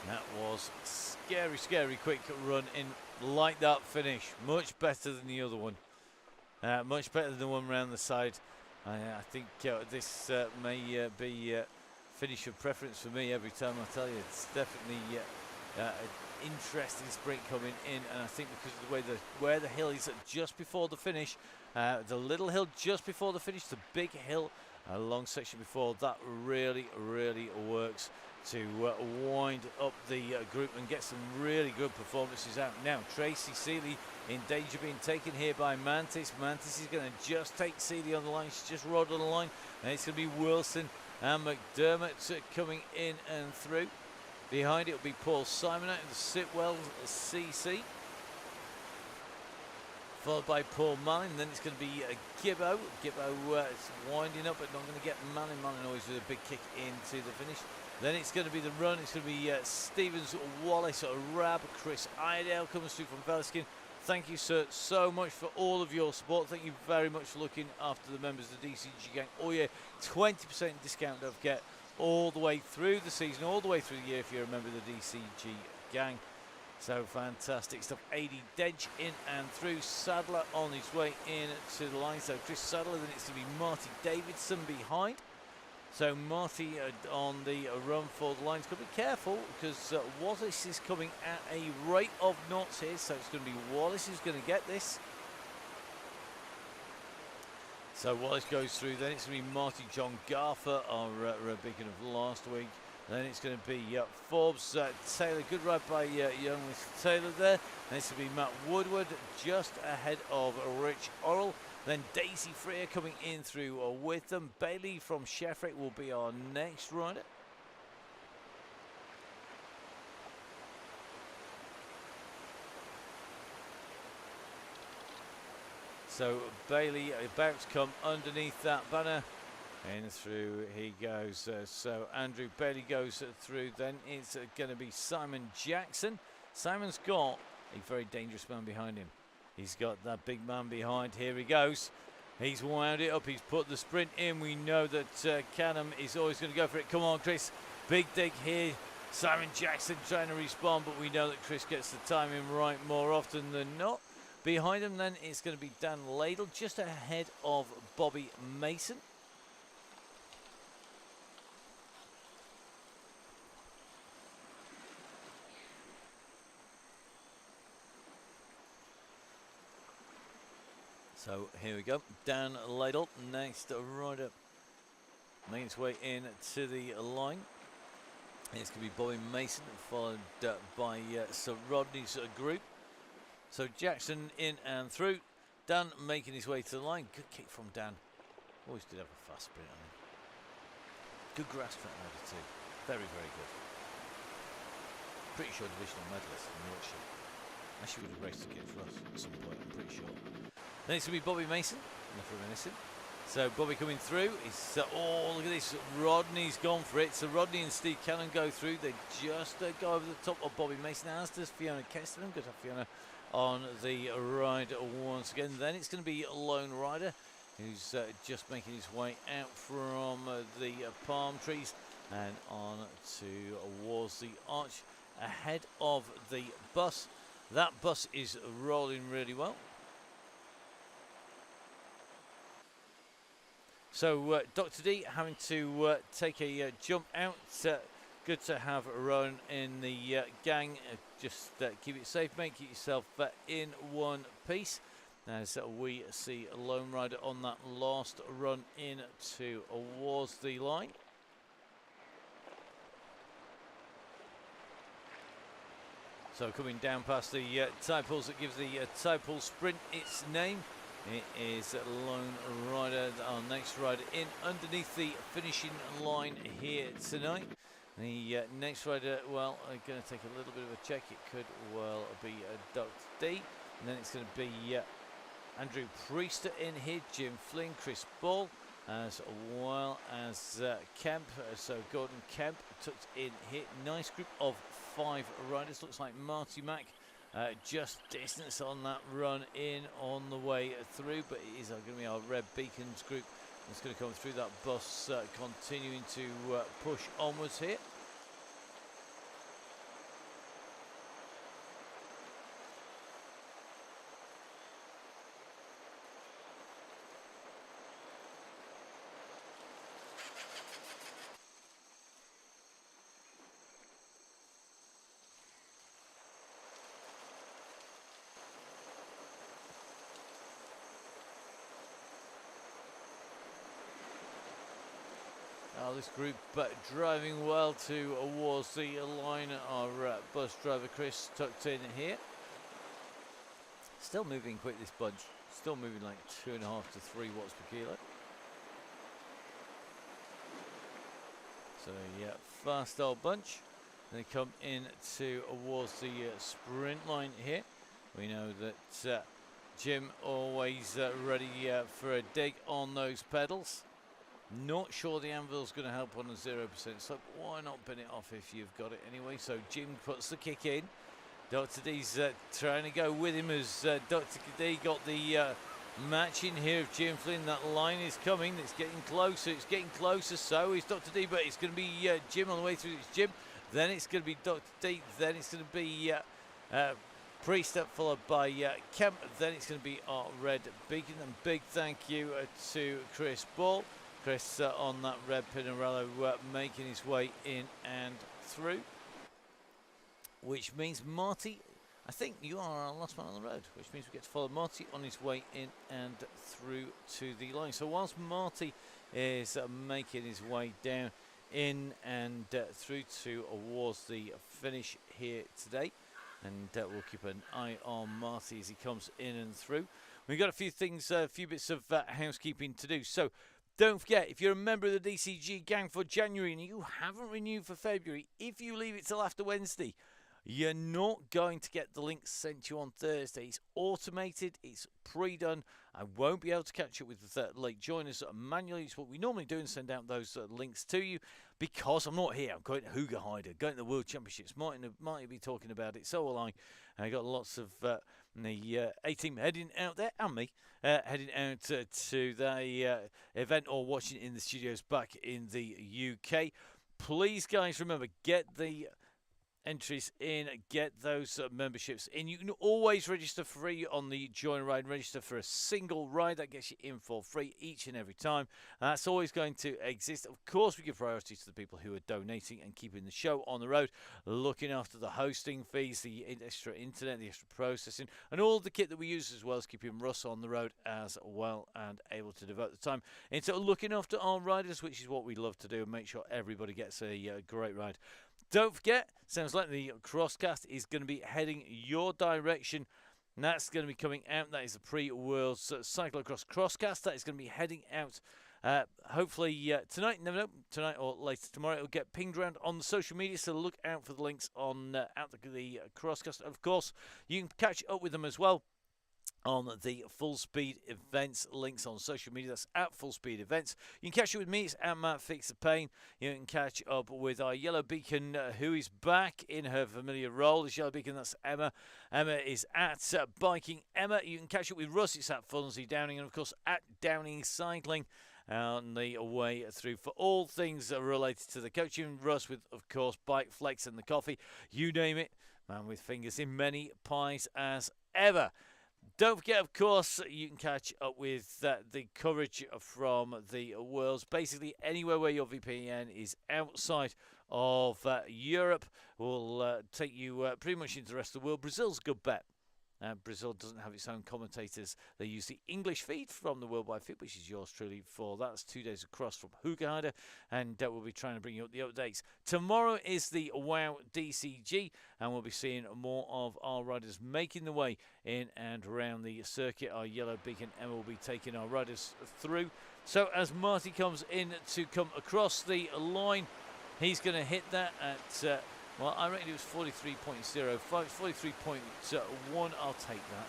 Speaker 1: That was scary, scary quick run in. Like that finish. Much better than the other one. Much better than the one around the side. I think this may be finish of preference for me every time. I tell you, it's definitely an interesting sprint coming in. And I think because of the way where the hill is just before the finish, the little hill just before the finish, the big hill, a long section before, that really, really works to wind up the group and get some really good performances out. Now, Tracy Seeley in danger being taken here by Mantis. Mantis is going to just take Seeley on the line. She's just rode on the line. And it's going to be Wilson and McDermott coming in and through. Behind it will be Paul Simon out of the Sitwell CC. Followed by Paul Malin. Then it's going to be Gibbo. Gibbo is winding up, but not going to get Malin. Malin always with a big kick into the finish. Then it's going to be the run. It's going to be Stevens, Wallace, Rab, Chris Iredale comes through from Belliskin. Thank you, sir, so much for all of your support. Thank you very much for looking after the members of the DCG gang. Oh yeah, 20% discount don't forget all the way through the season, all the way through the year if you're a member of the DCG gang. So fantastic stuff. 80 Dench in and through. Sadler on his way in to the line. So Chris Sadler, then it's going to be Marty Davidson behind. So Marty on the run for the line. He's got to be careful because Wallace is coming at a rate of knots here. So it's going to be Wallace who's going to get this. So Wallace goes through. Then it's going to be Marty John Garfer, our beacon of last week. Then it's going to be Forbes Taylor. Good ride by young Taylor there. Then it's going to be Matt Woodward just ahead of Rich Orrell. Then Daisy Freer coming in through with them. Bailey from Sheffrick will be our next rider. So Bailey about to come underneath that banner. In through he goes. So Andrew Bailey goes through. Then it's going to be Simon Jackson. Simon's got a very dangerous man behind him. He's got that big man behind. Here he goes. He's wound it up. He's put the sprint in. We know that Canham is always going to go for it. Come on, Chris. Big dig here Simon Jackson trying to respawn, but we know that Chris gets the timing right more often than not. Behind him then it's going to be Dan Ladle, just ahead of Bobby Mason. So here we go, Dan Ladle, next rider, making his way in to the line. It's going to be Bobby Mason, followed by Sir Rodney's group. So Jackson in and through. Dan making his way to the line. Good kick from Dan. Always did have a fast sprint on him. Good grass track rider too. Very, very good. Pretty sure divisional medalist in Yorkshire. Actually would have raced against Ross at some point, I'm pretty sure. Then it's going to be Bobby Mason, left reminiscent. So Bobby coming through. He's, oh, look at this. Rodney's gone for it. So Rodney and Steve Cannon go through. They just go over the top of Bobby Mason, as does Fiona Kesterman. Good to have Fiona on the ride once again. Then it's going to be Lone Rider, who's just making his way out from the palm trees and on towards the arch ahead of the bus. That bus is rolling really well. So Dr. D having to take a jump out. Good to have Rowan in the gang. Just keep it safe, mate. Keep yourself in one piece. As we see a Lone Rider on that last run in towards the line. So coming down past the tide pools that gives the tide pool sprint its name. It is Lone Rider, our next rider in underneath the finishing line here tonight. The next rider, well, I'm going to take a little bit of a check. It could well be Dr. D. And then it's going to be Andrew Priester in here, Jim Flynn, Chris Ball, as well as Kemp. So Gordon Kemp tucked in here. Nice group of 5 riders. Looks like Marty Mack. Just distance on that run in on the way through, but it is going to be our Red Beacons group that's going to come through that bus, continuing to push onwards here. This group driving well towards the line. Our bus driver Chris tucked in here. Still moving quick, this bunch. Still moving like 2.5 to 3 watts per kilo. So yeah, fast old bunch. They come in towards the sprint line here. We know that Jim always ready for a dig on those pedals. Not sure the anvil's going to help on a 0%, so why not bin it off if you've got it anyway? So Jim puts the kick in. Dr. D's trying to go with him as Dr. D got the match in here of Jim Flynn. That line is coming. It's getting closer. It's getting closer. So is Dr. D, but it's going to be Jim on the way through. It's Jim. Then it's going to be Dr. D. Then it's going to be Priester, followed by Kemp. Then it's going to be our Red Beacon. And big thank you to Chris Ball. Chris on that red Pinarello making his way in and through. Which means Marty, I think you are our last man on the road. Which means we get to follow Marty on his way in and through to the line. So whilst Marty is making his way down in and through towards the finish here today. And we'll keep an eye on Marty as he comes in and through. We've got a few things, a few bits of housekeeping to do. So don't forget, if you're a member of the DCG gang for January and you haven't renewed for February, if you leave it till after Wednesday, you're not going to get the link sent to you on Thursday. It's automated, it's pre-done. I won't be able to catch up with late joiners manually. It's what we normally do and send out those links to you because I'm not here. I'm going to Hooger Hyder, going to the World Championships. Martin be talking about it, so will I. I got lots of the A-team heading out there and me heading out to the event or watching it in the studios back in the UK. Please, guys, remember, get the entries in, get those memberships in. You can always register free on the Join a Ride, register for a single ride. That gets you in for free each and every time. That's always going to exist. Of course, we give priority to the people who are donating and keeping the show on the road, looking after the hosting fees, the extra internet, the extra processing, and all the kit that we use, as well as keeping Russ on the road as well and able to devote the time into looking after our riders, which is what we love to do, and make sure everybody gets a great ride. Don't forget, sounds like the Crosscast is going to be heading your direction. And that's going to be coming out. That is the pre-Worlds Cyclocross Crosscast. That is going to be heading out hopefully tonight. Never know, tonight or later tomorrow. It'll get pinged around on the social media, so look out for the links on out the Crosscast. Of course, you can catch up with them as well on the Full Speed Events links on social media. That's at Full Speed Events. You can catch up with me. It's at Matt Fix the Pain. You can catch up with our Yellow Beacon, who is back in her familiar role. This Yellow Beacon, that's Emma. Emma is at Biking Emma. You can catch up with Russ. It's at Funsey Downing. And, of course, at Downing Cycling on the way through for all things related to the coaching. Russ with, of course, Bike Flex and the coffee. You name it. Man with fingers in many pies as ever. Don't forget, of course, you can catch up with the coverage from the Worlds. Basically, anywhere where your VPN is outside of Europe will take you pretty much into the rest of the world. Brazil's a good bet. Brazil doesn't have its own commentators. They use the English feed from the Worldwide Feed, which is yours truly for that. That's 2 days across from Hoogheide, and we'll be trying to bring you up the updates. Tomorrow is the WOW DCG, and we'll be seeing more of our riders making the way in and around the circuit. Our Yellow Beacon Emma will be taking our riders through. So as Marty comes in to come across the line, he's going to hit that at... well, I reckon it was 43.05, 43.1. I'll take that.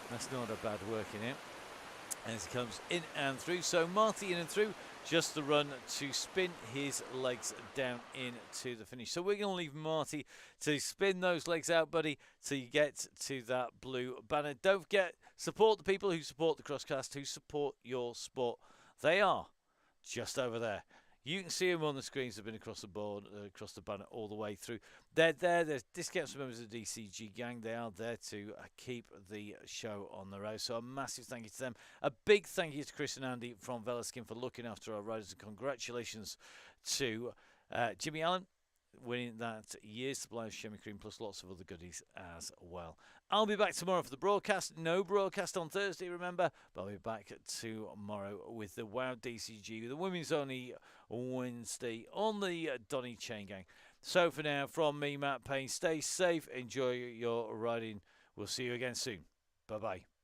Speaker 1: That's not a bad working out. As he comes in and through. So Marty in and through. Just the run to spin his legs down into the finish. So we're going to leave Marty to spin those legs out, buddy, till you get to that blue banner. Don't forget, support the people who support the Crosscast, who support your sport. They are just over there. You can see them on the screens. They've been across the board, across the banner, all the way through. They're there. There's discounts for members of the DCG gang. They are there to keep the show on the road. So a massive thank you to them. A big thank you to Chris and Andy from Velaskin for looking after our riders. And congratulations to Jimmy Allen, winning that year's supply of Shemi Cream, plus lots of other goodies as well. I'll be back tomorrow for the broadcast. No broadcast on Thursday, remember, but I'll be back tomorrow with the WOW DCG, the women's only Wednesday on the Donny Chaingang. So for now, from me, Matt Payne, stay safe, enjoy your riding. We'll see you again soon. Bye-bye.